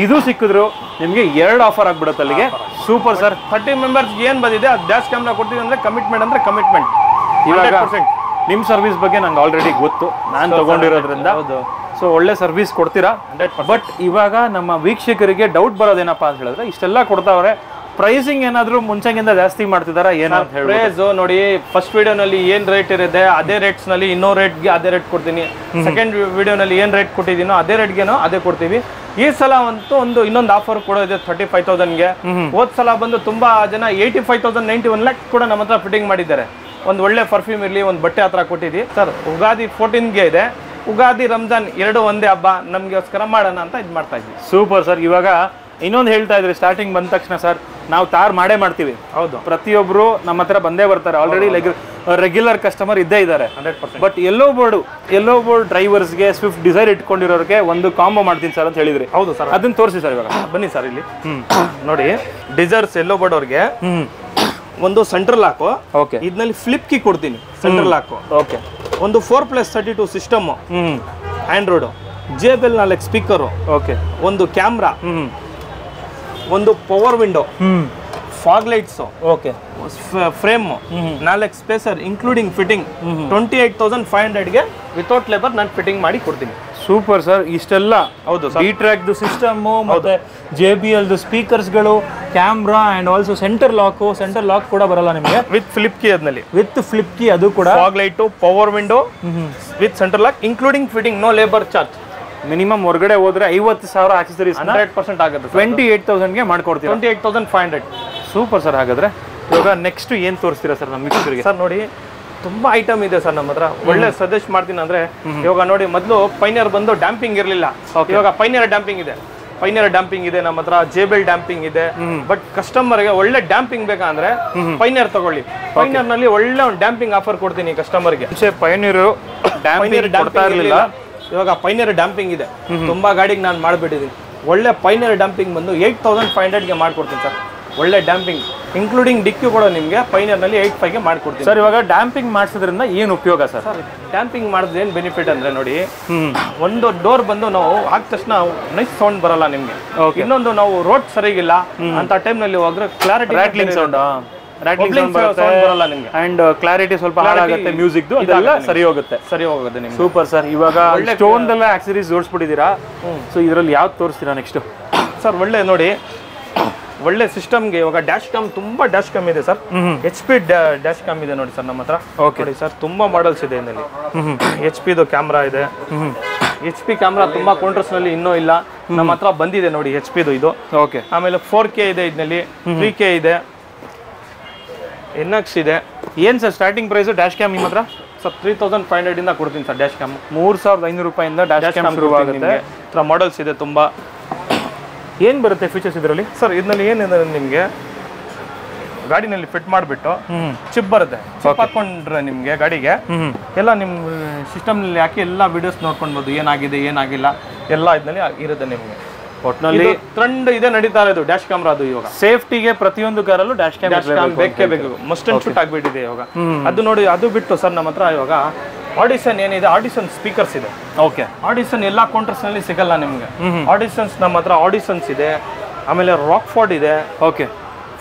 ಇದು ಸಿಕ್ಕಿದ್ರು ನಿಮಗೆ 2 ಆಫರ್ ಆಗ್ಬಿಡುತ್ತೆ ಅಲ್ಲಿಗೆ. Super sir. 30 ಮೆಂಬರ್ಸ್ಗೆ ಏನು ಬಂದಿದೆ ಅದು ಡ್ಯಾಶ್ ಕ್ಯಾಮ್ರಾ ಕೊಡ್ತೀವಿ ಅಂದರೆ ಕಮಿಟ್ಮೆಂಟ್. ಇವಾಗ ನಿಮ್ಮ ಸರ್ವಿಸ್ ಬಗ್ಗೆ ನಂಗೆ ಆಲ್ರೆಡಿ ಗೊತ್ತು, ನಾನು ತಗೊಂಡಿರೋದ್ರಿಂದ. ಸೊ ಒಳ್ಳೆ ಸರ್ವಿಸ್ ಕೊಡ್ತೀರಾ. ಬಟ್ ಇವಾಗ ನಮ್ಮ ವೀಕ್ಷಕರಿಗೆ ಡೌಟ್ ಬರೋದೇನಪ್ಪ ಅಂತ ಹೇಳಿದ್ರೆ, ಇಷ್ಟೆಲ್ಲ ಕೊಡ್ತಾವ್ರೆ, ಪ್ರೈಸಿಂಗ್ ಏನಾದರೂ ಮುಂಚೆಗಿಂತ ಜಾಸ್ತಿ ಮಾಡ್ತಿದಾರಾ ಏನಂತ ಹೇಳಿ? ಪ್ರೈಸ್ ನೋಡಿ, ಫಸ್ಟ್ ವಿಡಿಯೋನಲ್ಲಿ ಏನು ರೇಟ್ ಇರುತ್ತೆ ಅದೇ ರೇಟ್ಸ್ನಲ್ಲಿ ಇನ್ನೋ ರೇಟ್ಗೆ ಅದೇ ರೇಟ್ ಕೊಡ್ತೀನಿ. ಸೆಕೆಂಡ್ ವಿಡಿಯೋನಲ್ಲಿ ಏನು ರೇಟ್ ಕೊಟ್ಟಿದ್ದೀನೋ ಅದೇ ರೇಟ್ಗೆನೋ ಅದೇ ಕೊಡ್ತೀವಿ. ಈ ಸಲ ಅಂತೂ ಇನ್ನೊಂದು ಆಫರ್ ಕೊಡೋದಿದೆ 35,000ಗೆ. ಹೋದ್ ಸಲ ಬಂದು ತುಂಬಾ ಜನ 85,000 91 ಲ್ಯಾಕ್ ಕೂಡ ನಮ್ಮ ಹತ್ರ ಫಿಟ್ಟಿಂಗ್ ಮಾಡಿದ್ದಾರೆ. ಒಂದು ಒಳ್ಳೆ ಪರ್ಫ್ಯೂಮ್ ಇರಲಿ, ಒಂದು ಬಟ್ಟೆ ಹತ್ರ ಕೊಟ್ಟಿದ್ದೀವಿ ಸರ್. ಉಗಾದಿ 14ಗೆ ಇದೆ, ಉಗಾದಿ ರಂಜಾನ್ 2 ಒಂದೇ ಹಬ್ಬ, ನಮಗೋಸ್ಕರ ಮಾಡೋಣ ಅಂತ ಇದು ಮಾಡ್ತಾ ಇದ್ವಿ. Super sir. ಇವಾಗ ಇನ್ನೊಂದು ಹೇಳ್ತಾ ಇದ್ರಿ ಸ್ಟಾರ್ಟಿಂಗ್ ಬಂದ ತಕ್ಷಣ, ಸರ್ ನಾವು ತಾರ್ ಮಾಡೇ ಮಾಡ್ತೀವಿ. ಹೌದು, ಪ್ರತಿಯೊಬ್ಬರು ನಮ್ಮ ಹತ್ರ ಬಂದೇ ಬರ್ತಾರೆ. ಆಲ್ರೆಡಿ ರೆಗ್ಯುಲರ್ ಕಸ್ಟಮರ್ ಇದ್ದೇ ಇದ್ದಾರೆ. 100%. ಬಟ್ ಎಲ್ಲೋ ಬೋರ್ಡ್ ಡ್ರೈವರ್ಸ್ಗೆ ಸ್ವಿಫ್ಟ್ ಡಿಸೈರ್ ಇಟ್ಕೊಂಡಿರೋರಿಗೆ ಒಂದು ಕಾಂಬೋ ಮಾಡ್ತೀನಿ ಸರ್ ಅಂತ ಹೇಳಿದ್ರಿ. ಹೌದು ಸರ್, ಅದನ್ನ ತೋರಿಸಿ ಸರ್. ಇವಾಗ ಬನ್ನಿ ಸರ್, ಇಲ್ಲಿ ನೋಡಿ, ಡಿಸೈರ್ಸ್ ಎಲ್ಲೋ ಬೋರ್ಡ್ ಅವ್ರಿಗೆ ಒಂದು ಸೆಂಟ್ರಲ್ ಲಾಕು. ಓಕೆ. ಇದರಲ್ಲಿ ಫ್ಲಿಪ್ ಕೀ ಕೊಡ್ತೀನಿ, ಸೆಂಟ್ರಲ್ ಲಾಕು. ಓಕೆ. ಒಂದು 4+32 system, Android, JBL 4 speaker. Okay. ಒಂದು ಕ್ಯಾಮ್ರಾ, ಒಂದು power window, fog lights. Okay. Frame, 4 spacer including fitting 28,500ಗೆ ವಿತೌಟ್ ಲೇಬರ್ ನಾನು ಫಿಟ್ಟಿಂಗ್ ಮಾಡಿ ಕೊಡ್ತೀನಿ. Super sir. ಇಷ್ಟೆಲ್ಲ ಹೌದು, D-Track ಸಿಸ್ಟಮು, ಮತ್ತೆ JBL ಸ್ಪೀಕರ್ಸ್ಗಳು, camera and also center lock ಕೂಡ ಬರಲ್ಲ ನಿಮಗೆ ವಿತ್ ಫ್ಲಿಪ್ ಕೀ. ಅದ್ನಲ್ಲಿ ವಿತ್ ಫ್ಲಿಪ್ ಕೀ, ಅದು ಕೂಡ fog light, power window with centre lock including fitting, no labour charge. Minimum ಹೊರಗಡೆ ಹೋದ್ರೆ 50,000 ಆಕ್ಸೆಸರೀಸ್ 100% ಆಗುತ್ತೆ. 28,000ಗೆ ಮಾಡ್ಕೊಡ್ತೀವಿ. 28,500. Super sir. ಹಾಗಾದ್ರೆ ಇವಾಗ ನೆಕ್ಸ್ಟ್ ಏನು ತೋರಿಸ್ತೀರಾ ಸರ್ ನಮ್ಮ ವೀಕ್ಷಕರಿಗೆ? ಸರ್ ನೋಡಿ ತುಂಬಾ ಐಟಮ್ ಇದೆ ಸರ್ ನಮ್ಮ ಹತ್ರ. ಒಳ್ಳೆ ಸಜೆಸ್ಟ್ ಮಾಡ್ತೀನಿ ಅಂದ್ರೆ, ಇವಾಗ ನೋಡಿ ಮೊದಲು ಪೈನಿಯರ್ ಬಂದು ಡ್ಯಾಂಪಿಂಗ್ ಇರಲಿಲ್ಲ, ಇವಾಗ ಪೈನಿಯರ್ ಡ್ಯಾಂಪಿಂಗ್ ಇದೆ. ಪೈನಿಯರ್ ಡ್ಯಾಂಪಿಂಗ್ ಇದೆ ನಮ್ಮ ಹತ್ರ, ಜೇಬೆಲ್ ಡ್ಯಾಂಪಿಂಗ್ ಇದೆ. ಬಟ್ ಕಸ್ಟಮರ್ಗೆ ಒಳ್ಳೆ ಡ್ಯಾಂಪಿಂಗ್ ಬೇಕಂದ್ರೆ ಪೈನಿಯರ್ ತಗೊಳ್ಳಿ. ಪೈನಿಯರ್ ನಲ್ಲಿ ಒಳ್ಳೆ ಒಂದು ಡ್ಯಾಂಪಿಂಗ್ ಆಫರ್ ಕೊಡ್ತೀನಿ ಕಸ್ಟಮರ್ಗೆ. ಪೈನಿಯರ್ ಕೊಡ್ತಾ ಇರಲಿಲ್ಲ, ಇವಾಗ ಪೈನಿಯರ್ ಡ್ಯಾಂಪಿಂಗ್ ಇದೆ. ತುಂಬಾ ಗಾಡಿಗೆ ನಾನು ಮಾಡ್ಬಿಟ್ಟಿದ್ದೀನಿ. ಒಳ್ಳೆ ಪೈನಿಯರ್ ಡ್ಯಾಂಪಿಂಗ್ ಬಂದು 8500ಗೆ ಮಾಡ್ಕೊಡ್ತೀನಿ ಸರ್. ಒಳ್ಳೆ ಡ್ಯಾಂಪಿಂಗ್ ಇನ್ಕ್ಲೂಡಿಂಗ್ ಡಿಕ್ಕಿ ಕೂಡ ನಿಮಗೆ ಪೈನಿಯರ್ ನಲ್ಲಿ 85ಗೆ ಮಾಡ್ಕೊಡ್ತೀನಿ ಸರ್. ಇವಾಗ ಡ್ಯಾಂಪಿಂಗ್ ಮಾಡಿಸೋದ್ರಿಂದ ಏನು ಉಪಯೋಗ ಸರ್? ಡ್ಯಾಂಪಿಂಗ್ ಮಾಡಿದ್ರೆ ಏನು ಬೆನಿಫಿಟ್ ಅಂದ್ರೆ ನೋಡಿ, ಒಂದು ಡೋರ್ ಬಂದು ನಾವು ಹಾಕಿದ ತಕ್ಷಣ ನೈಸ್ ಸೌಂಡ್ ಬರಲ್ಲ ನಿಮ್ಗೆ. ಇನ್ನೊಂದು ನಾವು ರೋಡ್ ಸರಿಗಿಲ್ಲ ಅಂತ ಟೈಮ್ ನಲ್ಲಿ ಹೋದ್ರೆ ಕ್ಲಾರಿಟಿ ರಾಟ್ಲಿಂಗ್ ಸೌಂಡ್ ಬರಲ್ಲ ನಿಮ್ಗೆ, ಅಂಡ್ ಕ್ಲಾರಿಟಿ ಸ್ವಲ್ಪ ಹಾಳಾಗುತ್ತೆ. ಮ್ಯೂಸಿಕ್ ಅದೆಲ್ಲ ಸರಿ ಹೋಗುತ್ತೆ ನಿಮ್ಗೆ. Super sir. ಇವಾಗ ಸ್ಟೋನ್ ಎಲ್ಲ ಆಕ್ಸರೀಸ್ ಜೋಡಿಸ್ಬಿಟ್ಟಿದ್ದೀರಾ. ಸೊ ಇದರಲ್ಲಿ ಯಾವ್ದು ತೋರಿಸ್ತೀರಾ ನೆಕ್ಸ್ಟ್? ಸರ್ ಒಳ್ಳೆ ನೋಡಿ, ಒಳ್ಳೆ ಸಿಸ್ಟಮ್ಗೆ ಇವಾಗ ಡ್ಯಾಶ್ ಕ್ಯಾಮ್ ತುಂಬಾ ಡ್ಯಾಶ್ ಕ್ಯಾಮ್ ಇದೆ ಸರ್. HP ಡ್ಯಾಶ್ ಕ್ಯಾಮ್ ಇದೆ ನೋಡಿ ಸರ್ ನಮ್ಮ ಹತ್ರ. ನೋಡಿ ಸರ್ ತುಂಬಾ ಮಾಡಲ್ಸ್ ಇದೆ ಇದರಲ್ಲಿ. HP ಕ್ಯಾಮ್ರಾ ಇದೆ. HP ಕ್ಯಾಮ್ರಾ ತುಂಬಾ ಕೌಂಟರ್ಸ್ ನಲ್ಲಿ ಇನ್ನೂ ಇಲ್ಲ, ನಮ್ಮ ಹತ್ರ ಬಂದಿದೆ ನೋಡಿ HP ಇದು. ಓಕೆ. ಆಮೇಲೆ 4K ಇದೆ ಇದರಲ್ಲಿ, 3K ಇದೆ, NX ಇದೆ. ಏನು sir starting price dash cam ನಿಮ್ಮ ಹತ್ರ? ಸರ್ 3500 ಇಂದ ಕೊಡ್ತೀನಿ ಸರ್ ಡ್ಯಾಶ್ ಕ್ಯಾಮ್. 3500 ರೂಪಾಯಿಂದ ಡ್ಯಾಶ್ ಕ್ಯಾಮ್ ಶುರುವಾಗುತ್ತೆ. ಹತ್ರ ಮಾಡಲ್ಸ್ ಇದೆ ತುಂಬಾ. ಏನು ಬರುತ್ತೆ ಫೀಚರ್ಸ್ ಇದರಲ್ಲಿ? ಸರ್ ಇದರಲ್ಲಿ ಏನಿದೆ ನಿಮಗೆ, ಗಾಡಿನಲ್ಲಿ ಫಿಟ್ ಮಾಡಿಬಿಟ್ಟು ಚಿಪ್ ಬರುತ್ತೆ. ಚಿಪ್ ಹಾಕೊಂಡ್ರೆ ನಿಮಗೆ ಗಾಡಿಗೆ ಎಲ್ಲ ನಿಮ್ಮ ಸಿಸ್ಟಮ್ನಲ್ಲಿ ಹಾಕಿ ಎಲ್ಲ ವಿಡಿಯೋಸ್ ನೋಡ್ಕೊಳ್ಬೋದು, ಏನಾಗಿದೆ ಏನಾಗಿಲ್ಲ ಎಲ್ಲ ಇದರಲ್ಲಿ ಇರುತ್ತೆ ನಿಮಗೆ. ಒಟ್ಟಿನಲ್ಲಿ ಟ್ರೆಂಡ್ ಇದೆ ನಡೀತಾ ಇರೋದು ಡ್ಯಾಶ್ ಕ್ಯಾಮ್ರಾ. ಅದು ಇವಾಗ ಸೇಫ್ಟಿಗೆ ಪ್ರತಿಯೊಂದು ಕಾರಲ್ಲೂ ಡ್ಯಾಶ್ ಕ್ಯಾಮ್ ಬೇಕೇ ಬೇಕು. ಮಸ್ಟ್ ಅಂಡ್ ಶೂಟ್ ಆಗಿಬಿಟ್ಟಿದೆ ಇವಾಗ. ಅದು ನೋಡಿ, ಅದು ಬಿಟ್ಟು ಸರ್ ನಮ್ಮ ಹತ್ರ ಇವಾಗ ಆಡಿಷನ್ ಏನಿದೆ, ಆಡಿಷನ್ ಸ್ಪೀಕರ್ಸ್ ಇದೆ. ಓಕೆ. ಆಡಿಷನ್ ಎಲ್ಲ ಕೌಂಟರ್ಸ್ ನಲ್ಲಿ ಸಿಗಲ್ಲ ನಿಮ್ಗೆ. ಆಡಿಷನ್ಸ್ ನಮ್ಮ ಹತ್ರ ಆಡಿಷನ್ಸ್ ಇದೆ. ಆಮೇಲೆ ರಾಕ್ಫೋರ್ಡ್ ಇದೆ. ಓಕೆ.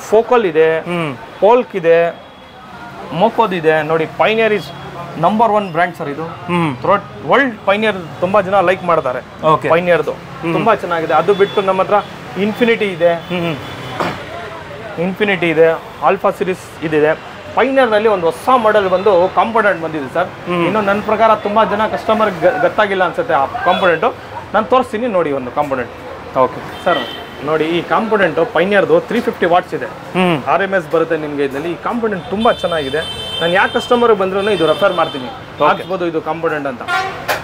ಫೋಕಲ್ ಇದೆ, ಪೋಲ್ಕ್ ಇದೆ, ಮೋಕೋದ್ ಇದೆ. ನೋಡಿ Pioneer is number 1 brand sir ಇದು. ವರ್ಲ್ಡ್ ಪೈನಿಯರ್ ತುಂಬಾ ಜನ ಲೈಕ್ ಮಾಡ್ತಾರೆ. ಪೈನಿಯರ್ದು ತುಂಬಾ ಚೆನ್ನಾಗಿದೆ. ಅದು ಬಿಟ್ಟು ನಮ್ಮ ಹತ್ರ ಇನ್ಫಿನಿಟಿ ಇದೆ, ಆಲ್ಫಾ ಸಿರೀಸ್ ಇದೆ. ಪೈನಿಯರ್ ನಲ್ಲಿ ಒಂದು ಹೊಸ ಮಾಡೆಲ್ ಬಂದು ಕಾಂಪೋನೆಂಟ್ ಬಂದಿದೆ ಸರ್. ಇನ್ನು ನನ್ನ ಪ್ರಕಾರ ತುಂಬಾ ಜನ ಕಸ್ಟಮರ್ ಗೊತ್ತಾಗಿಲ್ಲ ಅನ್ಸುತ್ತೆ ಆ ಕಾಂಪೋನೆಂಟ್. ನಾನು ತೋರಿಸ್ತೀನಿ ನೋಡಿ ಒಂದು ಕಾಂಪೋನೆಂಟ್. ಓಕೆ ಸರ್ ನೋಡಿ, ಈ ಕಾಂಪೋನೆಂಟ್ ಪೈನಿಯರ್ದು 350 ವಾಟ್ಸ್ ಇದೆ. RMS ಬರುತ್ತೆ ನಿಮಗೆ ಇದರಲ್ಲಿ. ಈ ಕಾಂಪೋನೆಂಟ್ ತುಂಬಾ ಚೆನ್ನಾಗಿದೆ. ನಾನು ಯಾವ ಕಸ್ಟಮರ್ ಬಂದ್ರೂ ಇದು ರೆಫರ್ ಮಾಡ್ತೀನಿ, ಹಾಕ್ಬೋದು ಇದು ಕಾಂಪೋನೆಂಟ್ ಅಂತ.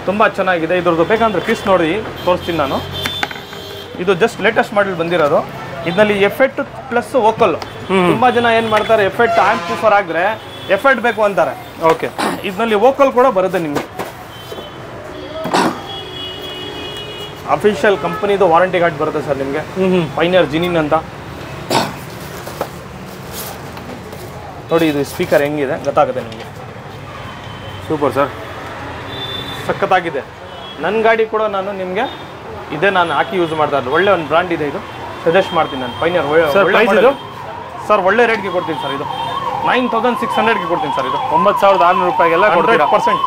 ತುಂಬಾ ಚೆನ್ನಾಗಿದೆ. ಇದ್ರದ್ದು ಬೇಕಂದ್ರೆ ಪೀಸ್ ನೋಡಿ ತೋರಿಸ್ತೀನಿ ನಾನು. ಇದು ಜಸ್ಟ್ ಲೇಟೆಸ್ಟ್ ಮಾಡೆಲ್ ಬಂದಿರೋದು. ಇದರಲ್ಲಿ ಎಫೆಕ್ಟ್ ಪ್ಲಸ್ ವೋಕಲ್. ತುಂಬಾ ಜನ ಏನ್ ಮಾಡ್ತಾರೆ, ಎಫೆಕ್ಟ್ ಆಂಪ್ಲಿಫೈರ್ ಆಗಿದ್ರೆ ಎಫೆಕ್ಟ್ ಬೇಕು ಅಂತಾರೆ. ಓಕೆ. ಇದರಲ್ಲಿ ವೋಕಲ್ ಕೂಡ ಬರುತ್ತೆ ನಿಮಗೆ. ಅಫಿಷಿಯಲ್ ಕಂಪನಿದು ವಾರಂಟಿ ಕಾರ್ಡ್ ಬರುತ್ತೆ ಸರ್ ನಿಮಗೆ. ಪೈನಿಯರ್ ಜಿನಿನ್ ಅಂತ ನೋಡಿ. ಇದು ಸ್ಪೀಕರ್ ಹೆಂಗಿದೆ ಗೊತ್ತಾಗುತ್ತೆ ನಿಮಗೆ. ಸೂಪರ್ ಸರ್, ಸಖತ್ತಾಗಿದೆ. ನನ್ನ ಗಾಡಿ ಕೂಡ ನಾನು ನಿಮಗೆ ಇದೇ ನಾನು ಹಾಕಿ ಯೂಸ್ ಮಾಡ್ತಾ ಇರೋದು. ಒಳ್ಳೆ ಒಂದು ಬ್ರ್ಯಾಂಡ್ ಇದೆ, ಇದು ಸಜೆಸ್ಟ್ ಮಾಡ್ತೀನಿ ನಾನು. ಪೈನಿಯರ್ ಸರ್ ಒಳ್ಳೆ ರೇಟ್ಗೆ ಕೊಡ್ತೀನಿ ಸರ್. ಇದು 9600ಗೆ ಕೊಡ್ತೀನಿ ಸರ್. ಇದು 9600 ರೂಪಾಯಿಗೆಲ್ಲ 100%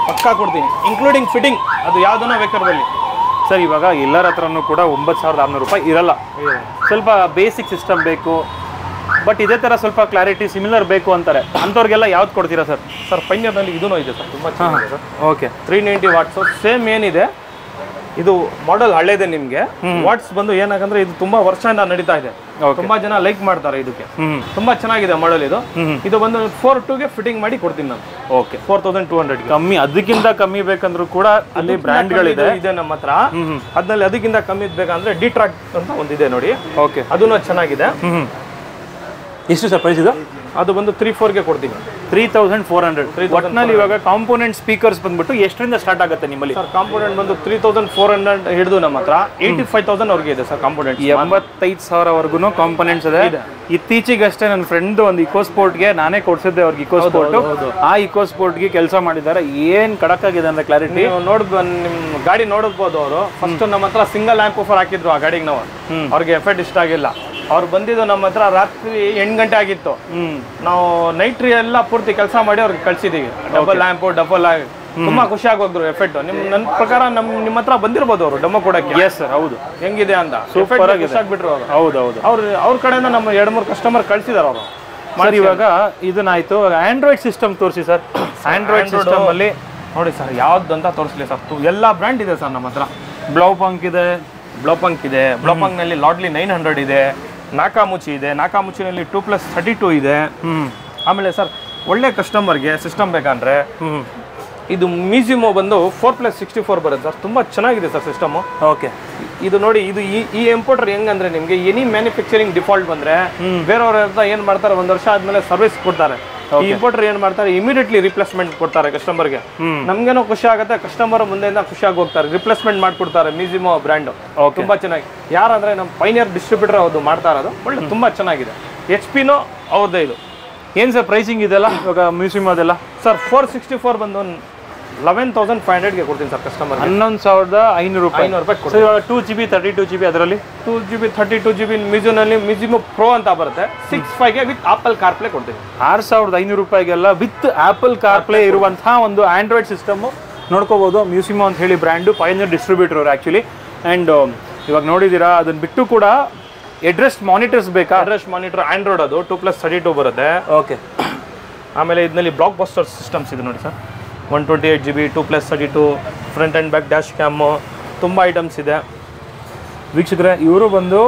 ಪಕ್ಕಾ ಕೊಡ್ತೀನಿ, ಇನ್ಕ್ಲೂಡಿಂಗ್ ಫಿಟ್ಟಿಂಗ್. ಅದು ಯಾವುದನ್ನ ಬೇಕಾದಲ್ಲಿ ಸರ್. ಇವಾಗ ಎಲ್ಲರ ಹತ್ರನೂ ಕೂಡ 9600 ರೂಪಾಯಿ ಇರಲ್ಲ. ಸ್ವಲ್ಪ ಬೇಸಿಕ್ ಸಿಸ್ಟಮ್ ಬೇಕು, ಬಟ್ ಇದೇ ಥರ ಸ್ವಲ್ಪ ಕ್ಲಾರಿಟಿ ಸಿಮಿಲರ್ ಬೇಕು ಅಂತಾರೆ. ಅಂಥವ್ರಿಗೆಲ್ಲ ಯಾವ್ದು ಕೊಡ್ತೀರಾ ಸರ್? ಸರ್ ಪೈನಿಯರ್ನಲ್ಲಿ ಇದೂ ಇದೆ ಸರ್, ತುಂಬ ಚೆನ್ನಾಗಿದೆ ಸರ್. ಓಕೆ. 390 ವಾಟ್ಸು ಸೇಮ್ ಏನಿದೆ. ಇದು ಮಾಡೆಲ್ ಹಳೇದೆ ನಿಮಗೆ. ವಾಟ್ಸ್ ಬಂದು ಏನಾಗಂದ್ರೆ ಇದು ತುಂಬಾ ವರ್ಷದಿಂದ ನಡೀತಾ ಇದೆ. ತುಂಬಾ ಜನ ಲೈಕ್ ಮಾಡ್ತಾರೆ ಇದಕ್ಕೆ. ತುಂಬಾ ಚೆನ್ನಾಗಿದೆ ಮಾಡೆಲ್ ಇದು. ಇದು ಬಂದು 4.2ಗೆ ಫಿಟ್ಟಿಂಗ್ ಮಾಡಿ ಕೊಡ್ತೀನಿ ನಾನು. ಓಕೆ. 4200 ಕಮ್ಮಿ, ಅದಕ್ಕಿಂತ ಕಮ್ಮಿ ಬೇಕಂದ್ರೂ ಕೂಡ ಅಲ್ಲಿ ಬ್ರ್ಯಾಂಡ್ಗಳಿದೆ ಇದೆ ನಮ್ಮ ಹತ್ರ. ಅದ್ರಲ್ಲಿ ಅದಕ್ಕಿಂತ ಕಮ್ಮಿ ಬೇಕಂದ್ರೆ ಡಿಟ್ರಾಕ್ಟ್ ಅಂತ ಒಂದಿದೆ ನೋಡಿ. ಓಕೆ. ಅದೂ ಚೆನ್ನಾಗಿದೆ. ಎಷ್ಟು ಸರ್ ಪ್ರೈಸ್ ಇದು? ಅದು ಬಂದು 3.4ಗೆ ಕೊಡ್ತೀನಿ. 3400. ಒಟ್ಟಿನಲ್ಲಿ ಇವಾಗ ಕಾಂಪೋನೆಂಟ್ ಸ್ಪೀಕರ್ಸ್ ಬಂದ್ಬಿಟ್ಟು ಎಷ್ಟರಿಂದ ಸ್ಟಾರ್ಟ್ ಆಗುತ್ತೆ ನಿಮ್ಮಲ್ಲಿ? ಸರ್ ಕಾಂಪೋನೆಂಟ್ ಬಂದು 3400 ಹಿಡಿದು ನಮ್ಮ ಹತ್ರ 85,000 ಅವ್ರಿಗೆ ಇದೆ ಸರ್ ಕಾಂಪೋನೆಂಟ್. 85,000 ವರ್ಗು ಕಾಂಪೋನೆಂಟ್ಸ್ ಇದೆ. ಇತ್ತೀಚೆಗಷ್ಟೇ ನನ್ನ ಫ್ರೆಂಡ್ ಒಂದು ಇಕೋಸ್ಪೋರ್ಟ್ಗೆ ನಾನೇ ಕೊಡ್ಸಿದ್ದೆ ಅವ್ರಿಗೆ ಇಕೋಸ್ಪೋರ್ಟ್. ಆ ಇಕೋಸ್ಪೋರ್ಟ್ಗೆ ಕೆಲಸ ಮಾಡಿದ್ದಾರೆ. ಏನ್ ಕಡಕ್ ಆಗಿದೆ ಅಂದ್ರೆ ಕ್ಲಾರಿಟಿ. ನೀವು ನಿಮ್ಮ ಗಾಡಿ ನೋಡಬಹುದು. ಅವರು ಫಸ್ಟ್ ನಮ್ಮ ಹತ್ರ ಸಿಂಗಲ್ ಆಂಪ್ಲಿಫೈರ್ ಹಾಕಿದ್ರು ಆ ಗಾಡಿಗೆ. ನಾವು ಅವ್ರಿಗೆ ಎಫೆಕ್ಟ್ ಇಷ್ಟ ಆಗಿಲ್ಲ. ಅವ್ರು ಬಂದಿದ್ದು ನಮ್ಮ ಹತ್ರ ರಾತ್ರಿ 8 ಗಂಟೆ ಆಗಿತ್ತು. ನಾವು ನೈಟ್ ಎಲ್ಲ ಪೂರ್ತಿ ಕೆಲಸ ಮಾಡಿ ಅವ್ರಿಗೆ ಕಳ್ಸಿದೀವಿ. ಡಬಲ್ ಲ್ಯಾಂಪು ಡಬಲ್ ಆಗಿ ತುಂಬಾ ಖುಷಿಯಾಗಿ ಹೋದ್ರು ಎಫೆಕ್ಟ್. ನನ್ನ ಪ್ರಕಾರ ನಿಮ್ಮ ಹತ್ರ ಬಂದಿರ್ಬೋದು ಅವರು ಡೆಮೋ ಕೊಡಕ್ಕೆ. ಎಸ್ ಸರ್, ಹೌದು. ಹೆಂಗಿದೆ ಅಂತ ಸೂಪರ್ ಆಗಿ ಬಿಟ್ರು ಅವರು. ಹೌದೌದು. ಅವ್ರ ಕಡೆಯಿಂದ ನಮ್ಮ 2-3 ಕಸ್ಟಮರ್ ಕಳ್ಸಿದಾರೆ ಅವರು. ಸರ್ ಇವಾಗ ಇದನ್ನಾಯ್ತು, ಆಂಡ್ರಾಯ್ಡ್ ಸಿಸ್ಟಮ್ ತೋರಿಸಿ ಸರ್. ಆಂಡ್ರಾಯ್ಡ್ ಸಿಸ್ಟಮ್ ಅಲ್ಲಿ ನೋಡಿ ಸರ್, ಯಾವ್ದು ಅಂತ ತೋರಿಸ್ಲಿ ಸರ್. ಎಲ್ಲ ಬ್ರ್ಯಾಂಡ್ ಇದೆ ಸರ್ ನಮ್ಮ ಹತ್ರ. ಬ್ಲೌಪಂಕ್ ಇದೆ, ಬ್ಲೋಪಂಕ್ ನಲ್ಲಿ ಲಾಡ್ಲಿ 900 ಇದೆ, ನಾಕಾಮುಚಿ ಇದೆ, ನಾಕಾಮುಚಿನಲ್ಲಿ 2+32 ಇದೆ. ಆಮೇಲೆ ಸರ್ ಒಳ್ಳೆ ಕಸ್ಟಮರ್ಗೆ ಸಿಸ್ಟಮ್ ಬೇಕಂದ್ರೆ ಇದು ಮಿಜಿಮೋ ಬಂದು 4+64 ಬರುತ್ತೆ ಸರ್. ತುಂಬ ಚೆನ್ನಾಗಿದೆ ಸರ್ ಸಿಸ್ಟಮು. ಓಕೆ, ಇದು ನೋಡಿ, ಇದು ಈ ಇಂಪೋರ್ಟರ್ ಹೆಂಗಂದ್ರೆ ನಿಮಗೆ ಎನಿ ಮ್ಯಾನುಫ್ಯಾಕ್ಚರಿಂಗ್ ಡಿಫಾಲ್ಟ್ ಬಂದ್ರೆ ಬೇರೆಯವ್ರ ಏನ್ ಮಾಡ್ತಾರೆ, 1 ವರ್ಷ ಆದ್ಮೇಲೆ ಸರ್ವಿಸ್ ಕೊಡ್ತಾರೆ. ಈ ಇಂಪೋರ್ಟರ್ ಏನ್ ಮಾಡ್ತಾರೆ, ಇಮಿಡಿಯೇಟ್ಲಿ ರಿಪ್ಲೇಸ್ಮೆಂಟ್ ಕೊಡ್ತಾರೆ ಕಸ್ಟಮರ್ಗೆ. ನಮ್ಗೇನೋ ಖುಷಿ ಆಗುತ್ತೆ, ಕಸ್ಟಮರ್ ಮುಂದೆಯಿಂದ ಖುಷಿಯಾಗಿ ಹೋಗ್ತಾರೆ, ರಿಪ್ಲೇಸ್ಮೆಂಟ್ ಮಾಡ್ಕೊಡ್ತಾರೆ. ಮಿಜಿಮೋ ಬ್ರ್ಯಾಂಡ್ ತುಂಬಾ ಚೆನ್ನಾಗಿ. ಯಾರಂದ್ರೆ ನಮ್ಮ ಪೈನಿಯರ್ ಡಿಸ್ಟ್ರಿಬ್ಯೂಟರ್ ಅದು ಮಾಡ್ತಾ ಇರೋದು, ಒಳ್ಳೆ ತುಂಬಾ ಚೆನ್ನಾಗಿದೆ. HP ನೋ ಅವ್ರದ್ದೇ ಇದು. ಏನು ಸರ್ ಪ್ರೈಸಿಂಗ್ ಇದೆಲ್ಲ ಇವಾಗ ಮ್ಯೂಸಿಯಮ್ ಅದೆಲ್ಲ? ಸರ್ 464 ಬಂದು 11,500ಗೆ ಕೊಡ್ತೀನಿ ಸರ್ ಕಸ್ಟಮರ್. 11,500 ರೂಪಾಯಿ. 500 ರೂಪಾಯಿ ಸರ್ ಇವಾಗ 2GB 32GB ಅದರಲ್ಲಿ 2GB 32GB ಮಿಜಿಮೋ ಪ್ರೋ ಅಂತ ಬರುತ್ತೆ. 6.5ಗೆ ವಿತ್ ಆಪಲ್ ಕಾರ್ಪ್ಲೇ ಕೊಡ್ತೀನಿ. 6,500 ರೂಪಾಯಿಗೆಲ್ಲ ವಿತ್ ಆಪಲ್ ಕಾರ್ಪ್ಲೇ ಇರುವಂತಹ ಒಂದು ಆಂಡ್ರಾಯ್ಡ್ ಸಿಸ್ಟಮು ನೋಡ್ಕೋಬಹುದು. ಮ್ಯೂಸಿಮೋ ಅಂತ ಹೇಳಿ ಬ್ರ್ಯಾಂಡು, ಪೈನಿಯರ್ ಡಿಸ್ಟ್ರಿಬ್ಯೂಟರ್ ಅವರು ಆ್ಯಕ್ಚುಲಿ. ಆ್ಯಂಡ್ ಇವಾಗ ನೋಡಿದ್ದೀರಾ, ಅದನ್ನ ಬಿಟ್ಟು ಕೂಡ ಅಡ್ರೆಸ್ ಮಾನಿಟರ್ಸ್ ಬೇಕಾ? ಅಡ್ರೆಸ್ ಮಾನಿಟರ್ ಆಂಡ್ರಾಯ್ಡ್ ಅದು 2+32 ಬರುತ್ತೆ. ಓಕೆ. ಆಮೇಲೆ ಇದರಲ್ಲಿ ಬ್ಲಾಕ್ ಬಸ್ಟರ್ ಸಿಸ್ಟಮ್ಸ್ ಇದೆ ನೋಡಿ sir. 128GB 2+32 front and back dash cam, ತುಂಬ ಐಟಮ್ಸ್ ಇದೆ. ವೀಕ್ಷಕರೇ, ಇವರು ಬಂದು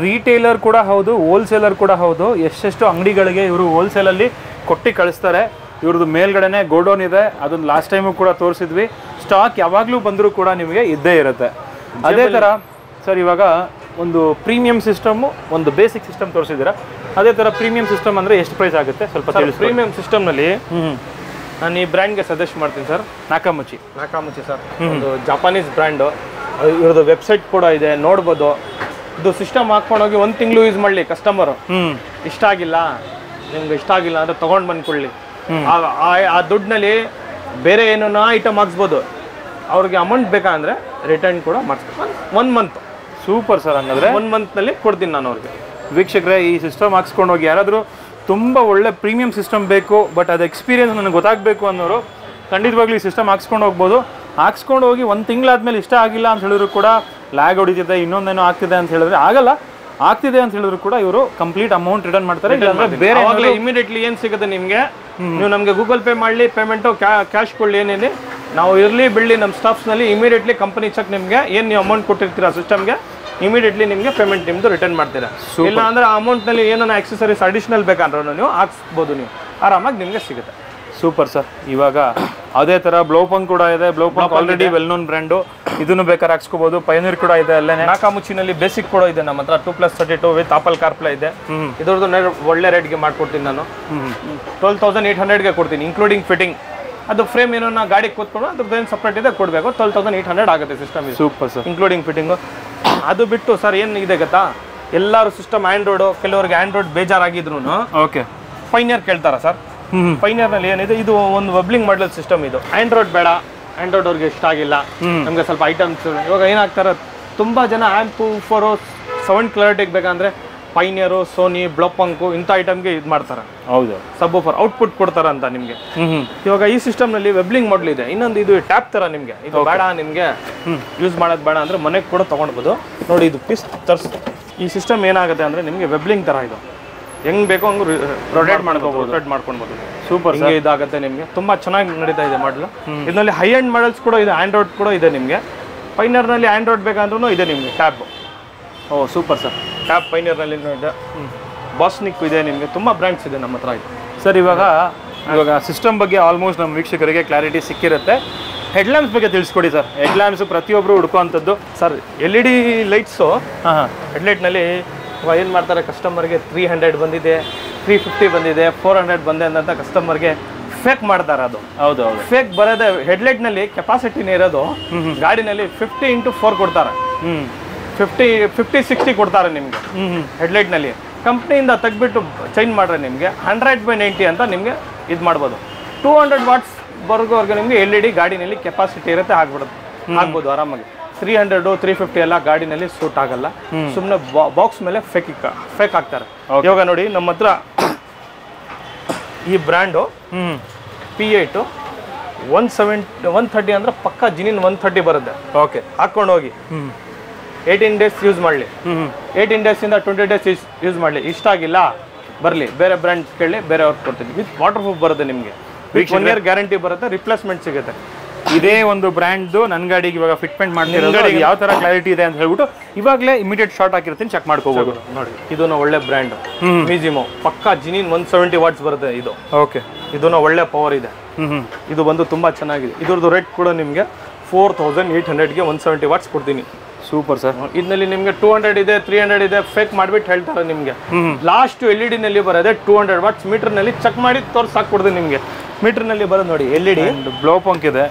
ರೀಟೇಲರ್ ಕೂಡ ಹೌದು, ಹೋಲ್ಸೇಲರ್ ಕೂಡ ಹೌದು. ಎಷ್ಟೆಷ್ಟು ಅಂಗಡಿಗಳಿಗೆ ಇವರು ಹೋಲ್ಸೇಲಲ್ಲಿ ಕೊಟ್ಟು ಕಳಿಸ್ತಾರೆ. ಇವ್ರದ್ದು ಮೇಲ್ಗಡೆನೆ ಗೋಡೌನ್ ಇದೆ, ಅದನ್ನು ಲಾಸ್ಟ್ ಟೈಮು ಕೂಡ ತೋರಿಸಿದ್ವಿ. ಸ್ಟಾಕ್ ಯಾವಾಗಲೂ ಬಂದರೂ ಕೂಡ ನಿಮಗೆ ಇದ್ದೇ ಇರುತ್ತೆ. ಅದೇ ಥರ ಸರ್ ಇವಾಗ ಒಂದು ಪ್ರೀಮಿಯಂ ಸಿಸ್ಟಮು, ಒಂದು ಬೇಸಿಕ್ ಸಿಸ್ಟಮ್ ತೋರಿಸಿದ್ದೀರಾ. ಅದೇ ಥರ ಪ್ರೀಮಿಯಂ ಸಿಸ್ಟಮ್ ಅಂದರೆ ಎಷ್ಟು ಪ್ರೈಸ್ ಆಗುತ್ತೆ ಸ್ವಲ್ಪ ತಿಳಿಸಿ. ಪ್ರೀಮಿಯಂ ಸಿಸ್ಟಮ್ನಲ್ಲಿ ನಾನು ಈ ಬ್ರ್ಯಾಂಡ್ಗೆ ಸಜೆಸ್ಟ್ ಮಾಡ್ತೀನಿ ಸರ್. ನಾಕಾಮುಚಿ ಸರ್, ಒಂದು ಜಪಾನೀಸ್ ಬ್ರ್ಯಾಂಡು. ಇವ್ರದ್ದು ವೆಬ್ಸೈಟ್ ಕೂಡ ಇದೆ, ನೋಡ್ಬೋದು. ಇದು ಸಿಸ್ಟಮ್ ಹಾಕ್ಕೊಂಡೋಗಿ 1 ತಿಂಗಳು ಯೂಸ್ ಮಾಡಲಿ ಕಸ್ಟಮರು. ಇಷ್ಟ ಆಗಿಲ್ಲ ಅಂದರೆ ತೊಗೊಂಡು ಬಂದ್ಕೊಳ್ಳಿ. ಆ ದುಡ್ಡಿನಲ್ಲಿ ಬೇರೆ ಏನೋ ಐಟಮ್ ಹಾಕ್ಸ್ಬೋದು. ಅವ್ರಿಗೆ ಅಮೌಂಟ್ ಬೇಕಾ ಅಂದರೆ ರಿಟರ್ನ್ ಕೂಡ ಮಾಡಿಸ್ಬೇಕು. 1 ಮಂತ್. Super sir. ಹಂಗಾದ್ರೆ 1 ಮಂತ್ನಲ್ಲಿ ಕೊಡ್ತೀನಿ ನಾನು ಅವ್ರಿಗೆ. ವೀಕ್ಷಕರೇ, ಈ ಸಿಸ್ಟಮ್ ಹಾಕ್ಸ್ಕೊಂಡು ಹೋಗಿ ಯಾರಾದರೂ ತುಂಬ ಒಳ್ಳೆ ಪ್ರೀಮಿಯಂ ಸಿಸ್ಟಮ್ ಬೇಕು, ಬಟ್ ಅದು ಎಕ್ಸ್ಪೀರಿಯನ್ಸ್ ನನಗೆ ಗೊತ್ತಾಗಬೇಕು ಅನ್ನೋರು ಖಂಡಿತವಾಗ್ಲೂ ಈ ಸಿಸ್ಟಮ್ ಹಾಕ್ಸ್ಕೊಂಡು ಹೋಗ್ಬೋದು. ಹಾಕ್ಸ್ಕೊಂಡು ಹೋಗಿ 1 ತಿಂಗಳಾದ್ಮೇಲೆ ಇಷ್ಟ ಆಗಿಲ್ಲ ಅಂತ ಹೇಳಿದ್ರು ಕೂಡ, ಲ್ಯಾಗ್ ಹೊಡಿತಿದೆ, ಇನ್ನೊಂದೇನೋ ಆಗ್ತಿದೆ ಅಂತ ಹೇಳಿದ್ರೆ ಆಗಲ್ಲ, ಆಗ್ತಿದೆ ಅಂತ ಹೇಳಿದ್ರು ಕೂಡ ಇವರು ಕಂಪ್ಲೀಟ್ ಅಮೌಂಟ್ ರಿಟರ್ನ್ ಮಾಡ್ತಾರೆ. ಬೇರೆ ಇಮಿಡಿಯೇಟ್ಲಿ ಏನು ಸಿಗುತ್ತೆ ನಿಮಗೆ, ನೀವು ನಮಗೆ ಗೂಗಲ್ ಪೇ ಮಾಡಲಿ, ಪೇಮೆಂಟು ಕ್ಯಾಶ್ ಕೊಡಲಿ, ಏನೇಳಿ ನಾವು ಇರಲಿ ಬಿಡಲಿ ನಮ್ಮ ಸ್ಟಾಫ್ಸ್ನಲ್ಲಿ ಇಮಿಡಿಯೇಟ್ಲಿ ಕಂಪನಿ ಚೆಕ್ ನಿಮಗೆ ಏನು ನೀವು ಅಮೌಂಟ್ ಕೊಟ್ಟಿರ್ತೀರಾ ಸಿಸ್ಟಮ್ಗೆ, ಇಮಿಡಿಯೇಟ್ಲಿ ನಿಮಗೆ ಪೇಮೆಂಟ್ ನಿಮ್ಮದು ರಿಟರ್ನ್ ಮಾಡ್ತೀರಾ. ಇಲ್ಲ ಅಂದರೆ ಆ ಅಮೌಂಟ್ನಲ್ಲಿ ಏನೋ ಆಕ್ಸೆಸರೀಸ್ ಅಡಿಷನಲ್ ಬೇಕಂದ್ರೂ ನೀವು ಹಾಕ್ಸ್ಬೋದು, ನೀವು ಆರಾಮಾಗಿ ನಿಮಗೆ ಸಿಗುತ್ತೆ. Super sir. ಇವಾಗ ಅದೇ ಥರ ಬ್ಲೋಪಂಗ್ ಕೂಡ ಇದೆ. ಬ್ಲೋಪಂಗ್ ಆಲ್ರೆಡಿ ವೆಲ್ ನೋನ್ ಬ್ರ್ಯಾಂಡು, ಇದನ್ನು ಬೇಕಾದ್ರೆ ಹಾಕ್ಸ್ಕೋಬೋದು. ಪೈನೀರ್ ಕೂಡ ಇದೆ ಅಲ್ಲೇ. ನಾಕಾಮುಚಿನಲ್ಲಿ ಬೇಸಿಕ್ ಕೂಡ ಇದೆ ನಮ್ಮ ಹತ್ರ, 2+32 ವಿತ್ ಆಪಲ್ ಕಾರ್ಪ್ಲೇ ಇದೆ. ಇದ್ರದ್ದು ಒಳ್ಳೆ ರೇಟ್ಗೆ ಮಾಡ್ಕೊಡ್ತೀನಿ ನಾನು. 12,800ಗೆ ಕೊಡ್ತೀನಿ ಇನ್ಕ್ಲೂಡಿಂಗ್ ಫಿಟ್ಟಿಂಗ್. ಅದು ಫ್ರೇಮ್ ಏನೋ ಗಾಡಿ ಕೂತ್ಕೊಂಡು ಅದ್ರದ್ದು ಏನು ಸಪ್ರೇಟ್ ಇದೆ ಕೊಡಬೇಕು. 12,800 ಆಗುತ್ತೆ system. Super sir, including fitting. ಅದು ಬಿಟ್ಟು ಸರ್ ಏನು ಇದೆ ಗೊತ್ತಾ, ಎಲ್ಲರೂ ಸಿಸ್ಟಮ್ ಆಂಡ್ರಾಯ್ಡು, ಕೆಲವರಿಗೆ ಆಂಡ್ರಾಯ್ಡ್ ಬೇಜಾರಾಗಿದ್ರು ಓಕೆ ಪೈನಿಯರ್ ಕೇಳ್ತಾರ ಸರ್. ಪೈನಿಯರ್ನಲ್ಲಿ ಏನಿದೆ, ಇದು ಒಂದು ವಬ್ಲಿಂಗ್ ಮಾಡಲ್ ಸಿಸ್ಟಮ್. ಇದು ಆಂಡ್ರಾಯ್ಡ್ ಬೇಡ, ಆಂಡ್ರಾಯ್ಡ್ ಅವ್ರಿಗೆ ಇಷ್ಟ ಆಗಿಲ್ಲ, ನಮಗೆ ಸ್ವಲ್ಪ ಐಟಮ್ಸ್ ಇವಾಗ ಏನಾಗ್ತಾರೆ, ತುಂಬ ಜನ ಆ್ಯಂಪು ಫೋರು ಸೌಂಡ್ ಕ್ಲಾರಿಟಿಗೆ ಬೇಕಂದ್ರೆ ಪೈನಿಯರು, ಸೋನಿ, ಬ್ಲೋಪಂಕು ಇಂಥ ಐಟಮ್ಗೆ ಇದು ಮಾಡ್ತಾರೆ. ಹೌದು, ಸಬ್ವೂಫರ್ ಔಟ್ಪುಟ್ ಕೊಡ್ತಾರೆ ಅಂತ ನಿಮಗೆ. ಇವಾಗ ಈ ಸಿಸ್ಟಮ್ನಲ್ಲಿ ವೆಬ್ಲಿಂಗ್ ಮಾಡಲ್ ಇದೆ. ಇನ್ನೊಂದು ಇದು ಟ್ಯಾಪ್ ಥರ ನಿಮಗೆ, ಇದು ಬೇಡ ನಿಮಗೆ ಯೂಸ್ ಮಾಡೋದು ಬೇಡ ಅಂದರೆ ಮನೆಗೆ ಕೂಡ ತೊಗೊಳ್ಬೋದು. ನೋಡಿ ಇದು ಪೀಸ್ ಈ ಸಿಸ್ಟಮ್ ಏನಾಗುತ್ತೆ ಅಂದರೆ ನಿಮಗೆ ವೆಬ್ಲಿಂಗ್ ಥರ ಇದು ಹೆಂಗೆ ಬೇಕೋ ಹಂಗೆ ರೊಟೇಟ್ ಮಾಡ್ಕೊಳ್ಬೋದು. ಸೂಪರ್, ಹಿಂಗೆ ಇದಾಗುತ್ತೆ ನಿಮಗೆ. ತುಂಬ ಚೆನ್ನಾಗಿ ನಡೀತಾ ಇದೆ ಮಾಡಲು. ಇದರಲ್ಲಿ ಹೈ ಎಂಡ್ ಮಾಡಲ್ಸ್ ಕೂಡ ಇದೆ, ಆಂಡ್ರಾಯ್ಡ್ ಕೂಡ ಇದೆ ನಿಮಗೆ. ಪೈನಿಯರ್ನಲ್ಲಿ ಆಂಡ್ರಾಯ್ಡ್ ಬೇಕಂದ್ರೂ ಇದೆ ನಿಮಗೆ ಟ್ಯಾಬ್. ಓ ಸೂಪರ್ ಸರ್. ಟ್ಯಾಬ್ ಪೈನಿಯರ್ನಲ್ಲಿ ಇದೆ, ಬಾಸ್ನಿಕ್ ಇದೆ, ನಿಮಗೆ ತುಂಬ ಬ್ರ್ಯಾಂಡ್ಸ್ ಇದೆ ನಮ್ಮ ಹತ್ರ. ಸರ್ ಇವಾಗ ಸಿಸ್ಟಮ್ ಬಗ್ಗೆ ಆಲ್ಮೋಸ್ಟ್ ನಮ್ಮ ವೀಕ್ಷಕರಿಗೆ ಕ್ಲಾರಿಟಿ ಸಿಕ್ಕಿರುತ್ತೆ. ಹೆಡ್ಲ್ಯಾಂಪ್ಸ್ ಬಗ್ಗೆ ತಿಳಿಸ್ಕೊಡಿ ಸರ್. ಹೆಡ್ಲ್ಯಾಂಪ್ಸು ಪ್ರತಿಯೊಬ್ಬರು ಹುಡ್ಕೋವಂಥದ್ದು ಸರ್. LED ಲೈಟ್ಸು ಹೆಡ್ಲೈಟ್ನಲ್ಲಿ ಏನು ಮಾಡ್ತಾರೆ, ಕಸ್ಟಮರ್ಗೆ 300 ಬಂದಿದೆ, 350 ಬಂದಿದೆ, 400 ಬಂದಿದೆ ಅಂತ ಕಸ್ಟಮರ್ಗೆ ಫೇಕ್ ಮಾಡ್ತಾರೆ. ಅದು ಹೌದು, ಫೇಕ್ ಬರೋದೇ. ಹೆಡ್ಲೈಟ್ನಲ್ಲಿ ಕೆಪಾಸಿಟಿನೇ ಇರೋದು, ಗಾಡಿನಲ್ಲಿ 50x4 ಕೊಡ್ತಾರೆ, 50-60 ಕೊಡ್ತಾರೆ ನಿಮಗೆ ಹೆಡ್ಲೈಟ್ನಲ್ಲಿ. ಕಂಪ್ನಿಯಿಂದ ತೆಗ್ಬಿಟ್ಟು ಚೇಂಜ್ ಮಾಡ್ರೆ ನಿಮಗೆ 100/90 ಅಂತ ನಿಮಗೆ ಇದು ಮಾಡ್ಬೋದು. 200 ವಾಟ್ಸ್ ಬರ್ಗೋವರೆಗೆ ನಿಮಗೆ LED ಗಾಡಿನಲ್ಲಿ ಕೆಪಾಸಿಟಿ ಇರುತ್ತೆ, ಆಗ್ಬೋದು ಆರಾಮಾಗಿ. 300, 350 ಎಲ್ಲ ಗಾಡಿನಲ್ಲಿ ಸೂಟ್ ಆಗಲ್ಲ. ಸುಮ್ಮನೆ ಬಾಕ್ಸ್ ಮೇಲೆ ಫೇಕ್ ಹಾಕ್ತಾರೆ. ಇವಾಗ ನೋಡಿ ನಮ್ಮ ಹತ್ರ ಈ ಬ್ರ್ಯಾಂಡು P8 130 ಅಂದ್ರೆ ಪಕ್ಕ ಜಿನಿನ್ 130 ಬರುತ್ತೆ. ಓಕೆ, ಹಾಕೊಂಡು ಹೋಗಿ 18 ಡೇಸ್ ಯೂಸ್ ಮಾಡಲಿ. 18 ಡೇಸಿಂದ 20 ಡೇಸ್ ಯೂಸ್ ಮಾಡಲಿ. ಇಷ್ಟ ಆಗಿಲ್ಲ ಬರಲಿ, ಬೇರೆ ಬ್ರ್ಯಾಂಡ್ ಕೇಳಿ, ಬೇರೆ ಅವ್ರಿಗೆ ಕೊಡ್ತೀನಿ. ವಿತ್ ವಾಟರ್ ಪ್ರೂಫ್ ಬರುತ್ತೆ ನಿಮಗೆ. ವಿತ್ 1 ಇಯರ್ ಗ್ಯಾರಂಟಿ ಬರುತ್ತೆ, ರಿಪ್ಲೇಸ್ಮೆಂಟ್ ಸಿಗುತ್ತೆ. ಇದೇ ಒಂದು ಬ್ರ್ಯಾಂಡ್ದು ನನ್ನ ಗಾಡಿಗೆ ಇವಾಗ ಫಿಟ್ಮೆಂಟ್ ಮಾಡ್ತಿರೋದು ಯಾವ ತರ ಕ್ಲಾರಿಟಿ ಇದೆ ಅಂತ ಹೇಳ್ಬಿಟ್ಟು ಇವಾಗಲೇ ಇಮಿಡಿಯೇಟ್ ಶಾರ್ಟ್ ಹಾಕಿರ್ತೀನಿ, ಚೆಕ್ ಮಾಡ್ಕೋಬಹುದು. ನೋಡಿ ಇದನ್ನ ಒಳ್ಳೆ ಬ್ರ್ಯಾಂಡ್ ಮಿಜಿಮೋ, ಪಕ್ಕಾ ಜಿನಿನ್ 170 ವಾಟ್ಸ್ ಬರುತ್ತೆ ಇದು. ಓಕೆ, ಇದನ್ನ ಒಳ್ಳೆ ಪವರ್ ಇದೆ. ಇದು ಬಂದು ತುಂಬಾ ಚೆನ್ನಾಗಿದೆ. ಇದ್ರದ್ದು ರೇಟ್ ಕೂಡ ನಿಮಗೆ 4800ಗೆ 170 ವಾಟ್ಸ್ ಕೊಡ್ತೀನಿ. Super sir. ಇದರಲ್ಲಿ ನಿಮಗೆ 200 ಇದೆ, 300 ಇದೆ, ಫೇಕ್ ಮಾಡ್ಬಿಟ್ಟು ಹೇಳ್ತಾರೆ ನಿಮಗೆ. ಲಾಸ್ಟ್ LED ನಲ್ಲಿ ಬರೋದೆ 200 ವಾಟ್ಸ್. ಮೀಟರ್ ನಲ್ಲಿ ಚೆಕ್ ಮಾಡಿ ತೋರ್ಸಿ ಹಾಕ್ಕೊಡ್ತೀನಿ ನಿಮಗೆ. ಮೀಟರ್ ನಲ್ಲಿ ಬರೋದು ನೋಡಿ LED ಬ್ಲೋ ಪಂಕ್ ಇದೆ,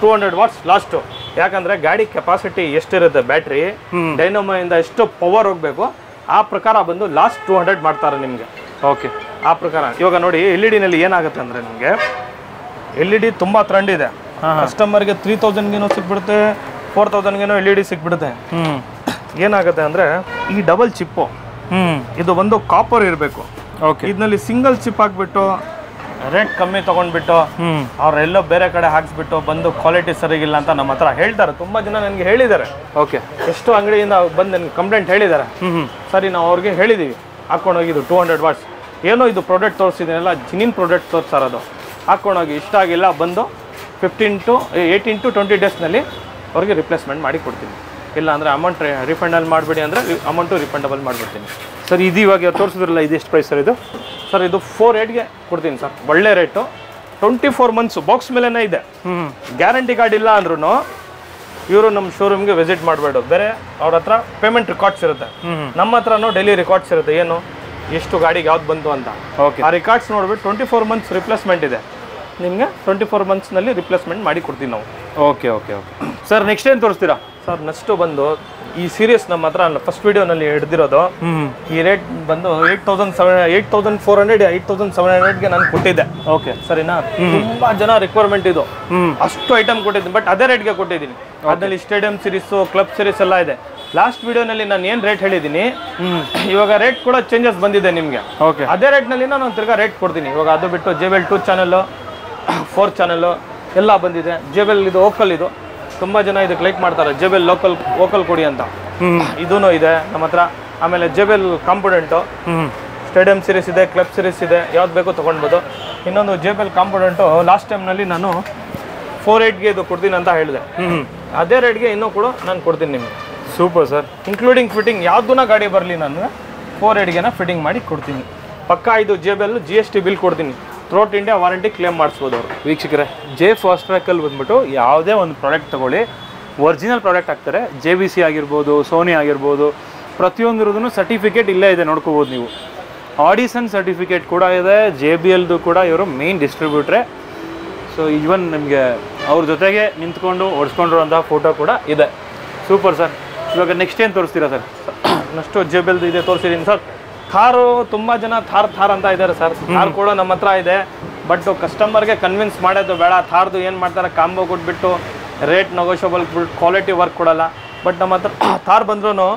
200 ವಾಟ್ಸ್ ಲಾಸ್ಟ್. ಯಾಕಂದ್ರೆ ಗಾಡಿ ಕೆಪಾಸಿಟಿ ಎಷ್ಟಿರುತ್ತೆ, ಬ್ಯಾಟ್ರಿ ಡೈನಮೋ ಇಂದ ಎಷ್ಟು ಪವರ್ ಹೋಗ್ಬೇಕು ಆ ಪ್ರಕಾರ ಬಂದು ಲಾಸ್ಟ್ 200 ಮಾಡ್ತಾರೆ ನಿಮಗೆ. ಓಕೆ, ಆ ಪ್ರಕಾರ. ಇವಾಗ ನೋಡಿ LED ನಲ್ಲಿ ಏನಾಗುತ್ತೆ ಅಂದ್ರೆ ನಿಮಗೆ LED ತುಂಬಾ ಟ್ರೆಂಡ್ ಇದೆ. ಕಸ್ಟಮರ್ಗೆ 3000ಗೇನೋ ಸಿಕ್ಬಿಡುತ್ತೆ, 4000ಗೇನೋ LED ಸಿಕ್ಬಿಡುತ್ತೆ. ಏನಾಗುತ್ತೆ ಅಂದ್ರೆ ಈ ಡಬಲ್ ಚಿಪ್ಪು ಇದು ಒಂದು ಕಾಪರ್ ಇರಬೇಕು. ಓಕೆ, ಇದರಲ್ಲಿ ಸಿಂಗಲ್ ಚಿಪ್ ಹಾಕ್ಬಿಟ್ಟು ರೇಟ್ ಕಮ್ಮಿ ತಗೊಂಡ್ಬಿಟ್ಟು ಅವ್ರೆಲ್ಲೋ ಬೇರೆ ಕಡೆ ಹಾಕ್ಸ್ಬಿಟ್ಟು ಬಂದು ಕ್ವಾಲಿಟಿ ಸರಿಗಿಲ್ಲ ಅಂತ ನಮ್ಮ ಹತ್ರ ಹೇಳ್ತಾರೆ. ತುಂಬಾ ಜನ ನನಗೆ ಹೇಳಿದ್ದಾರೆ. ಓಕೆ, ಎಷ್ಟು ಅಂಗಡಿಯಿಂದ ಬಂದು ನನಗೆ ಕಂಪ್ಲೇಂಟ್ ಹೇಳಿದ್ದಾರೆ. ಸರಿ, ನಾವು ಅವ್ರಿಗೆ ಹೇಳಿದೀವಿ ಹಾಕೊಂಡೋಗಿದ್ದು 200 ವಾಟ್ಸ್ ಏನೋ ಇದು ಪ್ರಾಡಕ್ಟ್ ತೋರಿಸಿದ್ದೀನಲ್ಲ, ಜಿನಿನ್ ಪ್ರಾಡಕ್ಟ್ ತೋರಿಸಾರೋದು, ಹಾಕೊಂಡೋಗಿ ಇಷ್ಟ ಆಗಿಲ್ಲ ಬಂದು 18 to 20 ಡೇಸ್ನಲ್ಲಿ ಅವ್ರಿಗೆ ರಿಪ್ಲೇಸ್ಮೆಂಟ್ ಮಾಡಿ ಕೊಡ್ತೀನಿ. ಇಲ್ಲ ಅಂದರೆ ಅಮೌಂಟ್ ರಿಫಂಡಲ್ ಮಾಡಿಬಿಡಿ ಅಂದರೆ ಅಮೌಂಟು ರಿಫಂಡಬಲ್ ಮಾಡಿಬಿಡ್ತೀನಿ. ಸರ್ ಇದು ಇವಾಗ ತೋರಿಸಿದ್ರಲ್ಲ, ಇದು ಎಷ್ಟು ಪ್ರೈಸ್ ಸರ್ ಇದು? ಸರ್ ಇದು 48ಗೆ ಕೊಡ್ತೀನಿ ಸರ್, ಒಳ್ಳೆ ರೇಟು. 24 ಮಂತ್ಸ್ ಬಾಕ್ಸ್ ಮೇಲೇ ಇದೆ. ಗ್ಯಾರಂಟಿ ಕಾರ್ಡ್ ಇಲ್ಲ ಅಂದ್ರೂ ಇವರು ನಮ್ಮ ಶೋರೂಮ್ಗೆ ವಿಸಿಟ್ ಮಾಡಬೇಡ. ಬೇರೆ ಅವ್ರ ಹತ್ರ ಪೇಮೆಂಟ್ ರೆಕಾರ್ಡ್ಸ್ ಇರುತ್ತೆ, ನಮ್ಮ ಹತ್ರನೂ ಡೈಲಿ ರೆಕಾರ್ಡ್ಸ್ ಇರುತ್ತೆ. ಏನು ಎಷ್ಟು ಗಾಡಿಗೆ ಯಾವ್ದು ಬಂತು ಅಂತ. ಓಕೆ, ಆ ರೆಕಾರ್ಡ್ಸ್ ನೋಡ್ಬಿಟ್ಟು 24 ಮಂತ್ಸ್ ರಿಪ್ಲೇಸ್ಮೆಂಟ್ ಇದೆ. ನಿಮಗೆ 24 ಮಂತ್ಸ್ನಲ್ಲಿ ರಿಪ್ಲೇಸ್ಮೆಂಟ್ ಮಾಡಿ ಕೊಡ್ತೀವಿ ನಾವು. Okay okay okay sir, next ಏನು ತೋರಿಸ್ತೀರಾ? ಸರ್ ನೆಕ್ಸ್ಟು ಬಂದು ಈ ಸೀರೀಸ್ ನಮ್ಮ ಹತ್ರ ಫಸ್ಟ್ ವಿಡಿಯೋನಲ್ಲಿ ಹಿಡಿದಿರೋದು. ಈ ರೇಟ್ ಬಂದು 8400 8700ಗೆ ನಾನು ಕೊಟ್ಟಿದ್ದೆ. ಓಕೆ, ಸರಿನಾ? ತುಂಬಾ ಜನ ರಿಕ್ವೈರ್ಮೆಂಟ್ ಇದು, ಅಷ್ಟು ಐಟಮ್ ಕೊಟ್ಟಿದ್ದೀನಿ. ಬಟ್ ಅದೇ ರೇಟ್ಗೆ ಕೊಟ್ಟಿದ್ದೀನಿ. ಅದರಲ್ಲಿ ಸ್ಟೇಡಿಯಂ ಸೀರೀಸು, ಕ್ಲಬ್ ಸೀರೀಸ್ ಎಲ್ಲ ಇದೆ. ಲಾಸ್ಟ್ ವಿಡಿಯೋನಲ್ಲಿ ನಾನು ಏನು ರೇಟ್ ಹೇಳಿದ್ದೀನಿ, ಇವಾಗ ರೇಟ್ ಕೂಡ ಚೇಂಜಸ್ ಬಂದಿದೆ ನಿಮಗೆ. ಓಕೆ, ಅದೇ ರೇಟ್ನಲ್ಲಿ ನಾನು ತಿರ್ಗಾ ರೇಟ್ ಕೊಡ್ತೀನಿ. ಇವಾಗ ಅದು ಬಿಟ್ಟು JBL 2 ಚಾನಲ್ಲು, 4 ಚಾನಲ್ಲು ಎಲ್ಲ ಬಂದಿದೆ. JBL ಇದು ಓಕಲ್, ಇದು ತುಂಬ ಜನ ಇದಕ್ಕೆ ಲೈಕ್ ಮಾಡ್ತಾರೆ. JBL ಓಕಲ್ ಕೊಡಿ ಅಂತ. ಇದೂ ಇದೆ ನಮ್ಮ ಹತ್ರ. ಆಮೇಲೆ JBL ಕಾಂಪೊನೆಂಟು ಸ್ಟೇಡಿಯಂ ಸೀರೀಸ್ ಇದೆ, ಕ್ಲಬ್ ಸೀರೀಸ್ ಇದೆ, ಯಾವ್ದು ಬೇಕೋ ತೊಗೊಳ್ಬೋದು. ಇನ್ನೊಂದು JBL ಕಾಂಪೊನೆಂಟು ಲಾಸ್ಟ್ ಟೈಮ್ನಲ್ಲಿ ನಾನು 48ಗೆ ಇದು ಕೊಡ್ತೀನಿ ಅಂತ ಹೇಳಿದೆ. ಅದೇ ರೇಟ್ಗೆ ಇನ್ನೂ ಕೂಡ ನಾನು ಕೊಡ್ತೀನಿ ನಿಮಗೆ. Super sir. ಇನ್ಕ್ಲೂಡಿಂಗ್ ಫಿಟ್ಟಿಂಗ್ ಯಾವ್ದನ್ನ ಗಾಡಿ ಬರಲಿ ನಾನು 48ಗೆ ಫಿಟ್ಟಿಂಗ್ ಮಾಡಿ ಕೊಡ್ತೀನಿ. ಪಕ್ಕಾ ಇದು JBL GST ಬಿಲ್ ಕೊಡ್ತೀನಿ. ಥ್ರೋಟ್ ಇಂಡಿಯಾ ವಾರಂಟಿ ಕ್ಲೇಮ್ ಮಾಡಿಸ್ಬೋದು ಅವರು. ವೀಕ್ಷಕರೇ, ಫಾಸ್ಟ್ ಟ್ರ್ಯಾಕಲ್ಲಿ ಬಂದ್ಬಿಟ್ಟು ಯಾವುದೇ ಒಂದು ಪ್ರಾಡಕ್ಟ್ ತೊಗೊಳ್ಳಿ, ಒರಿಜಿನಲ್ ಪ್ರಾಡಕ್ಟ್ ಹಾಕ್ತಾರೆ. JVC ಆಗಿರ್ಬೋದು, ಸೋನಿ ಆಗಿರ್ಬೋದು, ಪ್ರತಿಯೊಂದ್ರದ್ದು ಸರ್ಟಿಫಿಕೇಟ್ ಇಲ್ಲೇ ಇದೆ, ನೋಡ್ಕೋಬೋದು ನೀವು. ಆಡಿಸನ್ ಸರ್ಟಿಫಿಕೇಟ್ ಕೂಡ ಇದೆ. JBLದು ಕೂಡ ಇವರು ಮೇನ್ ಡಿಸ್ಟ್ರಿಬ್ಯೂಟ್ರೆ. ಸೊ ಈವನ್ ನಿಮಗೆ ಅವ್ರ ಜೊತೆಗೆ ನಿಂತ್ಕೊಂಡು ಓಡಿಸ್ಕೊಂಡಿರೋಂಥ ಫೋಟೋ ಕೂಡ ಇದೆ. Super sir. ಇವಾಗ ನೆಕ್ಸ್ಟ್ ಏನು ತೋರಿಸ್ತೀರಾ ಸರ್? ನೆಕ್ಸ್ಟು JBLದು ಇದೆ ತೋರಿಸಿದ್ದೀನಿ ಸರ್. ಥಾರು ತುಂಬ ಜನ ಥಾರ್ ಅಂತ ಇದ್ದಾರೆ ಸರ್. ಥಾರ್ ಕೂಡ ನಮ್ಮ ಹತ್ರ ಇದೆ. ಬಟ್ ಕಸ್ಟಮರ್ಗೆ ಕನ್ವಿನ್ಸ್ ಮಾಡೋದು ಬೇಡ. ಥಾರ್ದು ಏನು ಮಾಡ್ತಾರೆ, ಕಾಂಬೋ ಕೊಟ್ಬಿಟ್ಟು ರೇಟ್ ನೆಗೋಷಿಯಬಲ್ ಬಿಟ್ಟು ಕ್ವಾಲಿಟಿ ವರ್ಕ್ ಕೊಡಲ್ಲ. ಬಟ್ ನಮ್ಮ ಹತ್ರ ಥಾರ್ ಬಂದ್ರೂ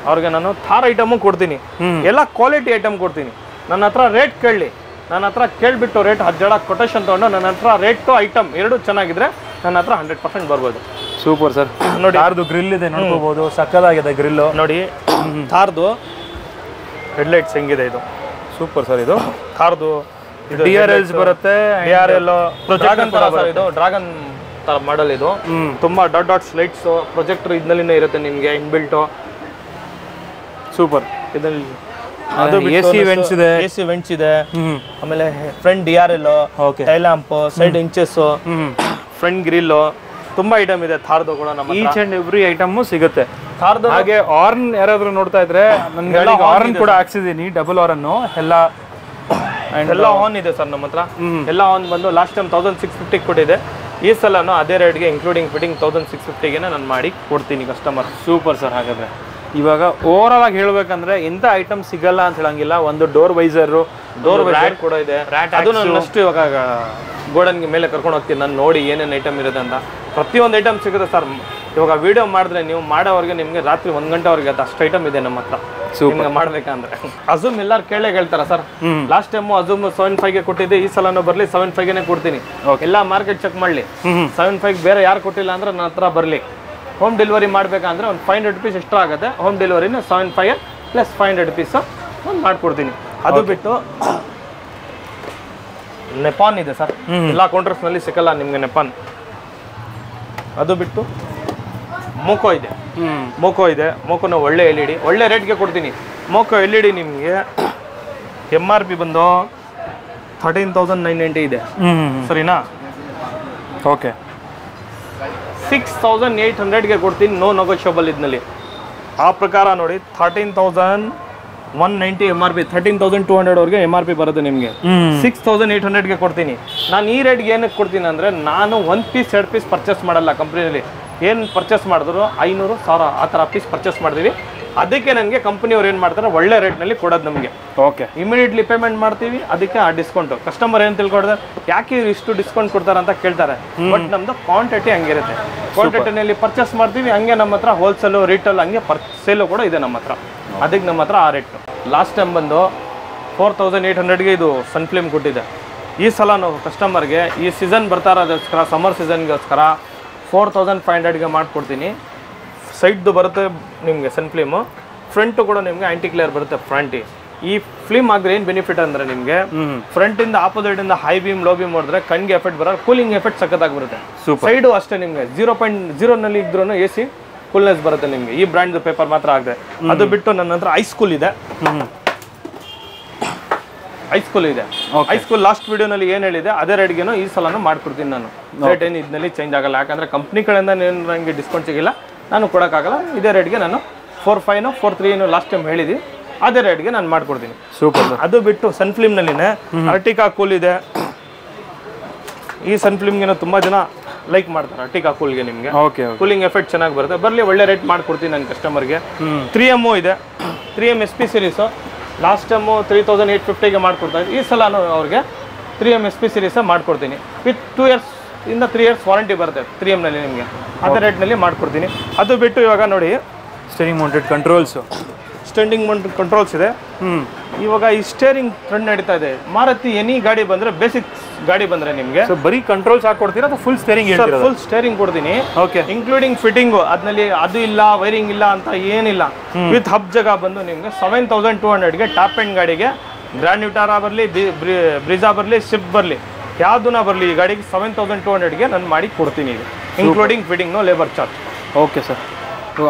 ಅವ್ರಿಗೆ ನಾನು ಥಾರ್ ಐಟಮು ಕೊಡ್ತೀನಿ, ಎಲ್ಲ ಕ್ವಾಲಿಟಿ ಐಟಮ್ ಕೊಡ್ತೀನಿ. ನನ್ನ ಹತ್ರ ರೇಟ್ ಕೇಳಲಿ, ನನ್ನ ಹತ್ರ ಕೇಳಿಬಿಟ್ಟು ರೇಟ್ 10 ಜನ ಕೊಟೇಶನ್ ತೊಗೊಂಡು ನನ್ನ ಹತ್ರ ರೇಟು ಐಟಮ್ ಎರಡು ಚೆನ್ನಾಗಿದ್ರೆ ನನ್ನ ಹತ್ರ 100% ಬರ್ಬೋದು. Super sir. ನೋಡಿ, ಥಾರ್ದು ಗ್ರಿಲ್ ಇದೆ, ನೋಡ್ಕೋಬಹುದು. ಸಕ್ಕದಾಗಿದೆ ಗ್ರಿಲ್ಲು ನೋಡಿ. ಥಾರ್ದು ಹೆಡ್ಲೈಟ್ಸ್ ಹೆಂಗಿದೆ ಇದು. Super sir. ಇದು ಥಾರ್ದು DRLs ಬರುತ್ತೆ. DRL ಡ್ರ್ಯಾಗನ್ ತರ ಸರ್, ಇದು ಡ್ರ್ಯಾಗನ್ ತರ ಮಾಡಲ್. ಇದು ತುಂಬಾ ಡಾಟ್ ಲೈಟ್ಸ್, ಪ್ರೊಜೆಕ್ಟರ್ ಇದನ್ನಲ್ಲಿನೇ ಇರುತ್ತೆ ನಿಮಗೆ ಇನ್ಬಿಲ್ಟು. ಸೂಪರ್. ಇದರಲ್ಲಿ ಅದು AC ವೆಂಟ್ಸ್ ಇದೆ. ಆಮೇಲೆ front DRL, tail lamp, side inches, front grille, ತುಂಬಾ ಐಟಮ್ ಇದೆ ಥಾರ್ದು ಕೂಡ ನಮ್ಮ ಈಚ್ ಅಂಡ್ ಎವ್ರಿ ಐಟಮ್ ಸಿಗುತ್ತೆ. ಥಾರ್ದು ಹಾಗೆ ಆರ್ನ್ ಯಾರಾದ್ರೂ ನೋಡ್ತಾ ಇದ್ರೆ, ನನ್ನ ಆರ್ನ್ ಕೂಡ ಹಾಕ್ಸಿದೀನಿ, ಡಬಲ್ ಆರ್ನ್ ಎಲ್ಲ ಆನ್ ಇದೆ ಸರ್ ನಮ್ಮ ಹತ್ರ. ಎಲ್ಲ ಆನ್ ಬಂದು ಲಾಸ್ಟ್ ಟೈಮ್ 1650 ಕೊಟ್ಟಿದೆ. ಈ ಸಲನೂ ಅದೇ ರೇಟ್ಗೆ ಇನ್ಕ್ಲೂಡಿಂಗ್ ಫಿಟ್ಟಿಂಗ್ 1650ಗೆ ನಾನು ಮಾಡಿ ಕೊಡ್ತೀನಿ ಕಸ್ಟಮರ್. Super sir. ಹಾಗಾದ್ರೆ ಇವಾಗ ಓವರಾಲ್ ಆಗಿ ಹೇಳ್ಬೇಕಂದ್ರೆ ಇಂಥ ಐಟಮ್ ಸಿಗಲ್ಲ ಅಂತ ಹೇಳಂಗಿಲ್ಲ. ಒಂದು ಡೋರ್ ವೈಸರ್ ಕೂಡ ಇದೆ. ಅದು ನಾನು ನೆಕ್ಸ್ಟ್ ಇವಾಗ ಗೋಡನ್ಗೆ ಮೇಲೆ ಕರ್ಕೊಂಡು ಹೋಗ್ತೀನಿ, ನಾನು ನೋಡಿ ಏನೇನು ಐಟಮ್ ಇರುತ್ತೆ ಅಂತ. ಪ್ರತಿಯೊಂದು ಐಟಮ್ ಸಿಗುತ್ತೆ ಸರ್. ಇವಾಗ ವಿಡಿಯೋ ಮಾಡಿದ್ರೆ ನೀವು ಮಾಡೋವರೆಗೆ ನಿಮಗೆ ರಾತ್ರಿ 1 ಗಂಟೆವರೆಗೆ ಅಷ್ಟು ಐಟಮ್ ಇದೆ ನಮ್ಮ ಹತ್ರ ನಿಮ್ಗೆ ಮಾಡ್ಬೇಕಂದ್ರೆ. ಅಜೂಮ್ ಎಲ್ಲರೂ ಕೇಳ್ತಾರ ಸರ್. ಲಾಸ್ಟ್ ಟೈಮು ಅಜೂಮ್ 75ಗೆ ಕೊಟ್ಟಿದ್ದೆ, ಈ ಸಲನೂ ಬರಲಿ 75ಗೆ ಕೊಡ್ತೀನಿ. ಎಲ್ಲ ಮಾರ್ಕೆಟ್ ಚೆಕ್ ಮಾಡಲಿ. 75 ಬೇರೆ ಯಾರು ಕೊಟ್ಟಿಲ್ಲ ಅಂದ್ರೆ ನನ್ನ ಹತ್ರ ಬರಲಿ. ಹೋಮ್ ಡೆಲಿವರಿ ಮಾಡಬೇಕಂದ್ರೆ ಒಂದು 500 rupees ಎಕ್ಸ್ಟ್ರಾ ಆಗುತ್ತೆ. ಹೋಮ್ ಡೆಲಿವರಿನ 75 ಪ್ಲಸ್ 500 rupees ಒಂದು ಮಾಡಿಕೊಡ್ತೀನಿ. ಅದು ಬಿಟ್ಟು ನೆಪಾನ್ ಇದೆ ಸರ್. ಎಲ್ಲ ಕೌಂಟರ್ಸ್ನಲ್ಲಿ ಸಿಕ್ಕಲ್ಲ ನಿಮಗೆ ನೆಪಾನ್. ಅದು ಬಿಟ್ಟು ಮೋಕೋ ಇದೆ. ಮೋಕೋನ ಒಳ್ಳೆ LED ಒಳ್ಳೆ ರೇಟ್ಗೆ ಕೊಡ್ತೀನಿ. ಮೋಕೋ LED ನಿಮಗೆ MRP ಬಂದು 13,990 ಇದೆ. ಸರಿನಾ? ಓಕೆ 6,800ಗೆ ಕೊಡ್ತೀನಿ, ನೋ ನೆಗೋಷಿಯಬಲ್ ಇದ್ನಲ್ಲಿ. ಆ ಪ್ರಕಾರ ನೋಡಿ 13,190 MRP, 13,200 MRP ಬರುತ್ತೆ ನಿಮಗೆ. 6,800ಗೆ ಕೊಡ್ತೀನಿ. ನಾನು ಈ ರೇಟ್ಗೆ ಏನಕ್ಕೆ ಕೊಡ್ತೀನಿ ಅಂದರೆ, ನಾನು 1 ಪೀಸ್ 2 ಪೀಸ್ ಪರ್ಚೇಸ್ ಮಾಡಲ್ಲ ಕಂಪ್ನಿಯಲ್ಲಿ. ಏನು ಪರ್ಚೇಸ್ ಮಾಡಿದ್ರು 500, 1000 ಆ ಥರ ಪೀಸ್ ಪರ್ಚೇಸ್ ಮಾಡ್ತೀವಿ. ಅದಕ್ಕೆ ನನಗೆ ಕಂಪ್ನಿಯವ್ರು ಏನು ಮಾಡ್ತಾರೆ, ಒಳ್ಳೆ ರೇಟ್ನಲ್ಲಿ ಕೊಡೋದು ನಮಗೆ. ಓಕೆ ಇಮಿಡಿಯೇಟ್ಲಿ ಪೇಮೆಂಟ್ ಮಾಡ್ತೀವಿ, ಅದಕ್ಕೆ ಆ ಡಿಸ್ಕೌಂಟು. ಕಸ್ಟಮರ್ ಏನು ತಿಳ್ಕೊಡ್ತಾರೆ, ಯಾಕೆ ಇಷ್ಟು ಡಿಸ್ಕೌಂಟ್ ಕೊಡ್ತಾರೆ ಅಂತ ಕೇಳ್ತಾರೆ. ಬಟ್ ನಮ್ಮದು ಕ್ವಾಂಟಿಟಿ ಹಂಗಿರುತ್ತೆ. ಕ್ವಾಂಟಿಟಿನಲ್ಲಿ ಪರ್ಚೇಸ್ ಮಾಡ್ತೀವಿ, ಹಂಗೆ ನಮ್ಮ ಹತ್ರ ಹೋಲ್ಸೇಲು ರೀಟೇಲ್ ಹಂಗೆ ಸೇಲು ಕೂಡ ಇದೆ ನಮ್ಮ ಹತ್ರ. ಅದಕ್ಕೆ ನಮ್ಮ ಹತ್ರ ಆ ರೇಟು. ಲಾಸ್ಟ್ ಟೈಮ್ ಬಂದು 4,800ಗೆ ಇದು ಸನ್ಫ್ಲೇಮ್ ಕೊಟ್ಟಿದೆ. ಈ ಸಲ ನಾವು ಕಸ್ಟಮರ್ಗೆ ಈ ಸೀಸನ್ ಬರ್ತಾ ಇರೋದಕ್ಕೋಸ್ಕರ, ಸಮ್ಮರ್ ಸೀಸನ್ಗೋಸ್ಕರ 4,500ಗೆ ಮಾಡಿಕೊಡ್ತೀನಿ. ಸೈಡ್ದು ಬರುತ್ತೆ ನಿಮಗೆ ಸನ್ಫ್ಲೇಮು, ಫ್ರಂಟು ಕೂಡ ನಿಮಗೆ ಆಂಟಿ ಕ್ಲಿಯರ್ ಬರುತ್ತೆ ಫ್ರಂಟಿ. ಈ ಫ್ಲಿಮ್ ಆದರೆ ಏನು ಬೆನಿಫಿಟ್ ಅಂದರೆ, ನಿಮಗೆ ಫ್ರಂಟಿಂದ ಆಪೋಸಿಟಿಂದ ಹೈ ಬೀಮ್ ಲೋ ಬೀಮ್ ಹೊಡೆದ್ರೆ ಕಣ್ಗೆ ಎಫೆಕ್ಟ್ ಬರೋ, ಕೂಲಿಂಗ್ ಎಫೆಕ್ಟ್ ಸಖತ್ತಾಗಿ ಬರುತ್ತೆ. ಸೈಡು ಅಷ್ಟೇ ನಿಮಗೆ 0.0 ಇದ್ರೂ AC ಕೂಲ್ನೆಸ್ ಬರುತ್ತೆ ನಿಮಗೆ. ಈ ಬ್ರ್ಯಾಂಡ್ ಪೇಪರ್ ಮಾತ್ರ ಆಗಿದೆ. ಅದು ಬಿಟ್ಟು ನನ್ನ ಹತ್ರ ಐಸ್ಕೂಲ್ ಇದೆ. ಐಸ್ಕೂಲ್ ಇದೆ. ಐಸ್ಕೂಲ್ ಲಾಸ್ಟ್ ವಿಡಿಯೋನಲ್ಲಿ ಏನು ಹೇಳಿದೆ ಅದೇ ರೇಟ್ಗೇನೋ ಈ ಸಲನೂ ಮಾಡ್ಕೊಡ್ತೀನಿ ನಾನು. ರೇಟ್ ಏನು ಇದರಲ್ಲಿ ಚೇಂಜ್ ಆಗಲ್ಲ, ಯಾಕಂದರೆ ಕಂಪ್ನಿ ಕಡೆಯಿಂದ ಏನು ನನಗೆ ಡಿಸ್ಕೌಂಟ್ ಸಿಗಿಲ್ಲ, ನಾನು ಕೊಡೋಕ್ಕಾಗಲ್ಲ. ಇದೇ ರೇಟ್ಗೆ ನಾನು 4.5 4.3 ಲಾಸ್ಟ್ ಟೈಮ್ ಹೇಳಿದ್ವಿ, ಅದೇ ರೇಟ್ಗೆ ನಾನು ಮಾಡ್ಕೊಡ್ತೀನಿ. ಸೂಪರ್. ಅದು ಬಿಟ್ಟು ಸನ್ಫ್ಲಿಮ್ನಲ್ಲಿನೇ ಅರ್ಟಿಕಾ ಕೂಲ್ ಇದೆ. ಈ ಸನ್ಫ್ಲಿಮ್ಗೆ ತುಂಬ ಜನ ಲೈಕ್ ಮಾಡ್ತಾರೆ. ಅರ್ಟಿಕಾ ಕೂಲ್ಗೆ ನಿಮಗೆ ಕೂಲಿಂಗ್ ಎಫೆಕ್ಟ್ ಚೆನ್ನಾಗಿ ಬರುತ್ತೆ. ಬರಲಿ, ಒಳ್ಳೆ ರೇಟ್ ಮಾಡ್ಕೊಡ್ತೀನಿ ನನ್ನ ಕಸ್ಟಮರ್ಗೆ. 3M ಇದೆ, 3M SP series. Last time 3,850ಗೆ ಮಾಡ್ಕೊಡ್ತಾರೆ. ಈ ಸಲ ಅವ್ರಿಗೆ 3M SP ಸೀರೀಸ ಮಾಡ್ಕೊಡ್ತೀನಿ. ವಿತ್ 2 years ಇಂದ 3 years ವಾರಂಟಿ ಬರುತ್ತೆ 3Mನಲ್ಲಿ ನಿಮಗೆ. ಅದೇ ರೇಟ್ನಲ್ಲಿ ಮಾಡ್ಕೊಡ್ತೀನಿ. ಅದು ಬಿಟ್ಟು ಇವಾಗ ನೋಡಿ steering mounted controls, standing mounted controls ಇದೆ. ಇವಾಗ ಈ ಸ್ಟೇರಿಂಗ್ ಟ್ರೆಂಡ್ ನಡೀತಾ ಇದೆ. ಮಾರುತಿ ಎನಿ ಗಾಡಿ ಬಂದರೆ, ಬೇಸಿಕ್ ಗಾಡಿ ಬಂದರೆ ನಿಮಗೆ ಬರೀ ಕಂಟ್ರೋಲ್ಸ್ ಹಾಕೊಡ್ತೀರಾ ಅಥವಾ ಫುಲ್ ಸ್ಟೇರಿಂಗ್? ಫುಲ್ ಸ್ಟೇರಿಂಗ್ ಕೊಡ್ತೀನಿ. Okay, including fitting. ಅದ್ರಲ್ಲಿ ಅದು ಇಲ್ಲ, ವೈರಿಂಗ್ ಇಲ್ಲ ಅಂತ ಏನಿಲ್ಲ. ವಿತ್ ಹಬ್ ಜಾಗ ಬಂದು ನಿಮಗೆ 7,200ಗೆ ಟಾಪ್ ಎಂಡ್ ಗಾಡಿಗೆ, ಗ್ರ್ಯಾಂಡ್ ವಿಟಾರಾ ಬರಲಿ, ಬ್ರಿಜಾ ಬರಲಿ, ಶಿಫ್ಟ್ ಬರಲಿ, ಯಾವುದನ್ನ ಬರಲಿ, ಈ ಗಾಡಿಗೆ 7,200ಗೆ ನಾನು ಮಾಡಿ ಕೊಡ್ತೀನಿ. ಇದು including fitting, no labour charge. Okay sir.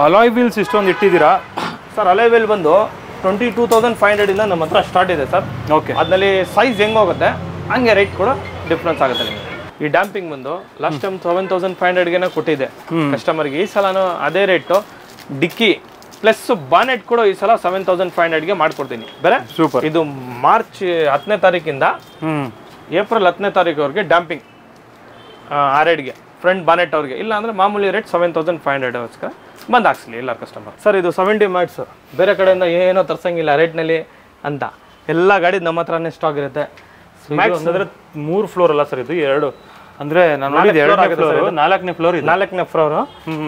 Alloy wheels ಇಷ್ಟೊಂದು ಇಟ್ಟಿದ್ದೀರಾ ಸರ್? ಅಲಾಯ್ ವೀಲ್ ಬಂದು 22,500ಇಂದ ನಮ್ಮ ಹತ್ರ ಸ್ಟಾರ್ಟ್ ಇದೆ ಸರ್. ಓಕೆ, ಅದರಲ್ಲಿ ಸೈಜ್ ಹೆಂಗೋಗುತ್ತೆ ಹಂಗೆ ರೇಟ್ ಕೂಡ ಡಿಫ್ರೆನ್ಸ್ ಆಗುತ್ತೆ ನಿಮಗೆ. ಈ ಡ್ಯಾಂಪಿಂಗ್ ಬಂದು ಲಾಸ್ಟ್ ಟೈಮ್ 7,500ಗೆ ಕೊಟ್ಟಿದೆ ಕಸ್ಟಮರ್ಗೆ. ಈ ಸಲನೂ ಅದೇ ರೇಟು. ಡಿಕ್ಕಿ ಪ್ಲಸ್ ಬಾನೆಟ್ ಕೂಡ ಈ ಸಲ 7,500ಗೆ ಮಾಡ್ಕೊಡ್ತೀನಿ. ಬೇರೆ ಸೂಪರ್. ಇದು ಮಾರ್ಚ್ 10ನೇ ತಾರೀಕಿಂದ ಏಪ್ರಿಲ್ 10ನೇ ತಾರೀಕುವರೆಗೆ ಡ್ಯಾಂಪಿಂಗ್ ಆ ರೇಟ್ಗೆ, ಫ್ರಂಟ್ ಬಾನೆಟ್ ಅವ್ರಿಗೆ. ಇಲ್ಲ ಅಂದರೆ ಮಾಮೂಲಿ ರೇಟ್ 7,500ಗೋಸ್ಕರ ಬಂದು ಹಾಕ್ಸಲಿ ಎಲ್ಲ ಕಸ್ಟಮರ್. ಸರ್ ಇದು 70 ಮ್ಯಾಟ್ಸು, ಬೇರೆ ಕಡೆಯಿಂದ ಏನೋ ತರ್ಸಂಗಿಲ್ಲ ರೇಟ್ನಲ್ಲಿ ಅಂತ. ಎಲ್ಲ ಗಾಡಿ ನಮ್ಮ ಹತ್ರನೇ ಸ್ಟಾಕ್ ಇರುತ್ತೆ. ಮ್ಯಾಕ್ಸ್ ಅಂದರೆ 3 ಫ್ಲೋರ್ ಅಲ್ಲ ಸರ್, ಇದು 2 ಅಂದರೆ ನಾನು ನೋಡಿದ್ದು 4ನೇ ಫ್ಲೋರ್ ಇದೆ. 4ನೇ ಫ್ಲೋರು.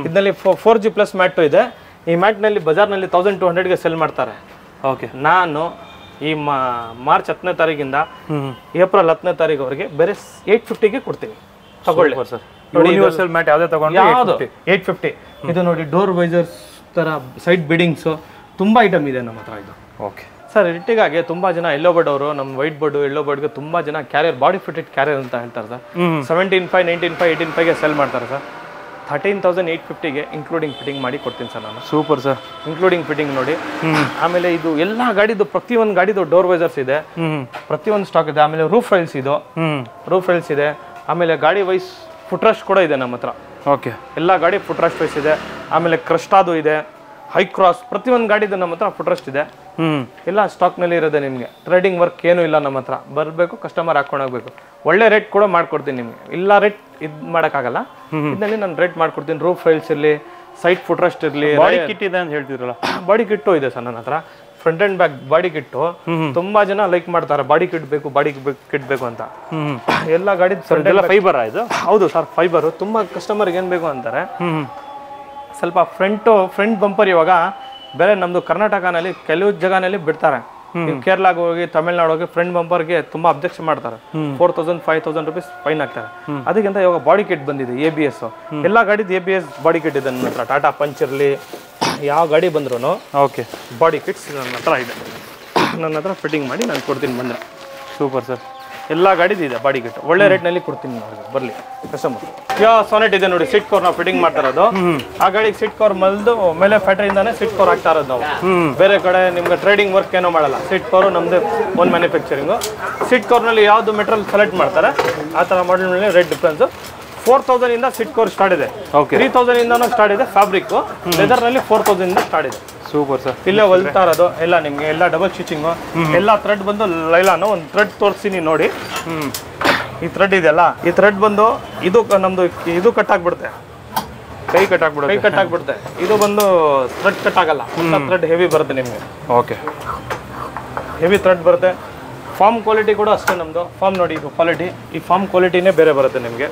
ಇದರಲ್ಲಿ 4G+ ಮ್ಯಾಟು ಇದೆ. ಈ ಮ್ಯಾಟ್ನಲ್ಲಿ ಬಜಾರ್ನಲ್ಲಿ 1,200ಗೆ ಸೆಲ್ ಮಾಡ್ತಾರೆ. ಓಕೆ, ನಾನು ಈ ಮಾರ್ಚ್ 10ನೇ ತಾರೀಕಿಂದ ಏಪ್ರಿಲ್ 10ನೇ ತಾರೀಕುವರೆಗೆ ಬೇರೆ 850ಗೆ ಕೊಡ್ತೀನಿ. ತಗೊಳ್ಳಿ ಸರ್. ಯೂನಿವರ್ಸಲ್ ಮ್ಯಾಟ್ ಯಾವುದೇ ತಗೊಂಡ್ರೆ ಯಾವುದು 850. ಇದು ನೋಡಿ, ಡೋರ್ ವೈಸರ್ಸ್ ಥರ ಸೈಡ್ ಬಿಡಿಂಗ್ಸು ತುಂಬ ಐಟಮ್ ಇದೆ ನಮ್ಮ ಹತ್ರ. ಇದು ಓಕೆ ಸರ್. ಇಟ್ಟಿಗಾಗಿ ತುಂಬ ಜನ ಎಲ್ಲೋ ಬೋರ್ಡ್ ಅವರು, ನಮ್ಮ ವೈಟ್ ಬೋರ್ಡು ಎಲ್ಲೋ ಬೋರ್ಡ್ಗೆ ತುಂಬ ಜನ ಕ್ಯಾರಿಯರ್, ಬಾಡಿ ಫಿಟೆಡ್ ಕ್ಯಾರಿಯರ್ ಅಂತ ಹೇಳ್ತಾರೆ ಸರ್. 17.5, 19.5, 18.5ಗೆ ಸೆಲ್ ಮಾಡ್ತಾರೆ ಸರ್. 13,850ಗೆ ಇನ್ಕ್ಲೂಡಿಂಗ್ ಫಿಟ್ಟಿಂಗ್ ಮಾಡಿ ಕೊಡ್ತೀನಿ ಸರ್ ನಾನು. Super sir. ಇನ್ಕ್ಲೂಡಿಂಗ್ ಫಿಟ್ಟಿಂಗ್ ನೋಡಿ. ಆಮೇಲೆ ಇದು ಎಲ್ಲ ಗಾಡಿದು, ಪ್ರತಿಯೊಂದು ಗಾಡಿದು ಡೋರ್ ವೈಸರ್ಸ್ ಇದೆ, ಪ್ರತಿಯೊಂದು ಸ್ಟಾಕ್ ಇದೆ. ಆಮೇಲೆ ರೂಫ್ ರೈಲ್ಸ್ ಇದೆ. ಆಮೇಲೆ ಗಾಡಿ ವೈಸ್ ಫುಟ್ರೆಸ್ಟ್ ಕೂಡ ಇದೆ ನಮ್ಮ ಹತ್ರ. ಓಕೆ, ಎಲ್ಲ ಗಾಡಿ ಫುಟ್ರೆಸ್ಟ್ ವೈಸ್ ಇದೆ. ಆಮೇಲೆ ಕ್ರಸ್ಟಾದು ಇದೆ, ಹೈ ಕ್ರಾಸ್, ಪ್ರತಿಯೊಂದು ಗಾಡಿದು ನಮ್ಮ ಹತ್ರ ಫುಟ್ರೆಸ್ಟ್ ಇದೆ. ಎಲ್ಲ ಸ್ಟಾಕ್ನಲ್ಲಿ ಇರೋದೆ ನಿಮಗೆ. ಟ್ರೇಡಿಂಗ್ ವರ್ಕ್ ಏನೂ ಇಲ್ಲ ನಮ್ಮ ಹತ್ರ. ಬರಬೇಕು, ಕಸ್ಟಮರ್ ಹಾಕೊಂಡೋಗ್ಬೇಕು. ಒಳ್ಳೆ ರೇಟ್ ಕೂಡ ಮಾಡ್ಕೊಡ್ತೀನಿ ನಿಮಗೆ. ಇಲ್ಲ ರೇಟ್ ಇದು ಮಾಡೋಕ್ಕಾಗಲ್ಲ, ಇದರಲ್ಲಿ ನಾನು ರೇಟ್ ಮಾಡ್ಕೊಡ್ತೀನಿ. ರೂಫ್ ರೈಲ್ಸ್ ಇರಲಿ, ಸೈಡ್ ಫುಟ್ರೆಸ್ಟ್ ಇರಲಿ. ಬಾಡಿ ಕಿಟ್ ಇದೆ ಅಂತ ಹೇಳ್ತಿದ್ರಲ್ಲ? ಬಾಡಿ ಕಿಟ್ಟು ಇದೆ ಸರ್ ನನ್ನ ಹತ್ರ. Front and back body kit ತುಂಬಾ ಜನ ಲೈಕ್ ಮಾಡ್ತಾರೆ. ಬಾಡಿ ಕಿಟ್ ಬೇಕು, ಬಾಡಿ ಕಿಟ್ ಬೇಕು ಅಂತ. ಎಲ್ಲ ಗಾಡಿ ಫೈಬರ್ ಇದು? ಹೌದು ಸರ್, ಫೈಬರ್. ತುಂಬಾ ಕಸ್ಟಮರ್ಗೆ ಏನ್ ಬೇಕು ಅಂತಾರೆ. ಸ್ವಲ್ಪ ಫ್ರಂಟ್ ಬಂಪರ್ ಇವಾಗ ಬೇರೆ ನಮ್ದು ಕರ್ನಾಟಕನಲ್ಲಿ ಕೆಲವು ಜಾಗನಲ್ಲಿ ಬಿಡ್ತಾರೆ. ಕೇರಳಾಗ ಹೋಗಿ, ತಮಿಳ್ನಾಡು ಹೋಗಿ ಫ್ರಂಟ್ ಬಂಪರ್ಗೆ ತುಂಬಾ ಅಬ್ಜೆಕ್ಷನ್ ಮಾಡ್ತಾರೆ. 4,000 5,000 ರೂಪೀಸ್ ಫೈನ್ ಹಾಕ್ತಾರೆ. ಅದಕ್ಕಿಂತ ಇವಾಗ ಬಾಡಿ ಕಿಟ್ ಬಂದಿದೆ, ABS. ಎಲ್ಲ ಗಾಡಿದು ABS ಬಾಡಿ ಕಿಟ್ ಇದೆ ನನ್ನ ಹತ್ರ. ಟಾಟಾ ಪಂಚ್ ಇರಲಿ, ಯಾವ ಗಾಡಿ ಬಂದ್ರು ಓಕೆ, ಬಾಡಿ ಕಿಟ್ಸ್ ನನ್ನ ಹತ್ರ ಇದೆ. ನನ್ನ ಹತ್ರ ಫಿಟ್ಟಿಂಗ್ ಮಾಡಿ ನಾನು ಕೊಡ್ತೀನಿ ಬಂದರೆ. Super sir. ಎಲ್ಲ ಗಾಡಿದು ಇದೆ ಬಾಡಿ ಕಿಟ್ ಒಳ್ಳೆ ರೇಟ್ನಲ್ಲಿ ಕೊಡ್ತೀನಿ ಅವ್ರಿಗೆ ಬರಲಿ ಕಸ್ಟಮರ್. ಯಾವ ಸಾನೆಟ್ ಇದೆ ನೋಡಿ ಸೀಟ್ ಕವರ್ ನಾವು ಫಿಟ್ಟಿಂಗ್ ಮಾಡ್ತಾ ಇರೋದು. ಆ ಗಾಡಿಗೆ ಸೀಟ್ ಕವರ್ ಮಲ್ದು ಮೇಲೆ ಫ್ಯಾಕ್ಟರಿಯಿಂದಾನೆ ಸೀಟ್ ಕವರ್ ಹಾಕ್ತಾ ಇರೋದು ನಾವು. ಬೇರೆ ಕಡೆ ನಿಮ್ಗೆ ಟ್ರೇಡಿಂಗ್ ವರ್ಕ್ ಏನೋ ಮಾಡಲ್ಲ. ಸೀಟ್ ಕವರು ನಮ್ಮದೇ ಓನ್ ಮ್ಯಾನುಫ್ಯಾಕ್ಚರಿಂಗು. ಸೀಟ್ ಕವರ್ನಲ್ಲಿ ಯಾವುದು ಮೆಟೀರಿಯಲ್ ಸೆಲೆಕ್ಟ್ ಮಾಡ್ತಾರೆ ಆ ಥರ ಮಾಡಲ್ ರೇಟ್ ಡಿಫ್ರೆನ್ಸು. 4000 ಇಂದ ಸೀಟ್ ಕವರ್ ಸ್ಟಾರ್ಟ್ ಇದೆ, 3000 ಇಂದನೂ ಸ್ಟಾರ್ಟ್ ಇದೆ. ಫ್ಯಾಬ್ರಿಕ್ ಲೆದರ್ನಲ್ಲಿ 4000 ಇಂದ ಸ್ಟಾರ್ಟ್ ಇದೆ. Super sir. ಇಲ್ಲೇ ಹೊಲ್ತಾ ಇರೋದು ಎಲ್ಲ ನಿಮಗೆ ಎಲ್ಲ ಡಬಲ್ ಸ್ಟಿಚಿಂಗು. ಎಲ್ಲ ಥ್ರೆಡ್ ಬಂದು ಲೈಲಾನು ಒಂದು ಥ್ರೆಡ್ ತೋರಿಸ್ತೀನಿ ನೋಡಿ. ಈ ಥ್ರೆಡ್ ಇದೆಯಲ್ಲ, ಈ ಥ್ರೆಡ್ ಬಂದು ಇದು ನಮ್ದು ಇದು ಕಟ್ ಆಗ್ಬಿಡುತ್ತೆ, ಕೈ ಕಟ್ ಆಗ್ಬಿಡುತ್ತೆ. ಇದು ಬಂದು ಥ್ರೆಡ್ ಕಟ್ ಆಗಲ್ಲ, ಥ್ರೆಡ್ ಹೆವಿ ಬರುತ್ತೆ ನಿಮಗೆ. ಓಕೆ, ಹೆವಿ ಥ್ರೆಡ್ ಬರುತ್ತೆ. ಫಾರ್ಮ್ ಕ್ವಾಲಿಟಿ ಕೂಡ ಅಷ್ಟೇ ನಮ್ಮದು. ಫಾರ್ಮ್ ನೋಡಿ ಇದು ಕ್ವಾಲಿಟಿ, ಈ ಫಾರ್ಮ್ ಕ್ವಾಲಿಟಿನೇ ಬೇರೆ ಬರುತ್ತೆ ನಿಮಗೆ.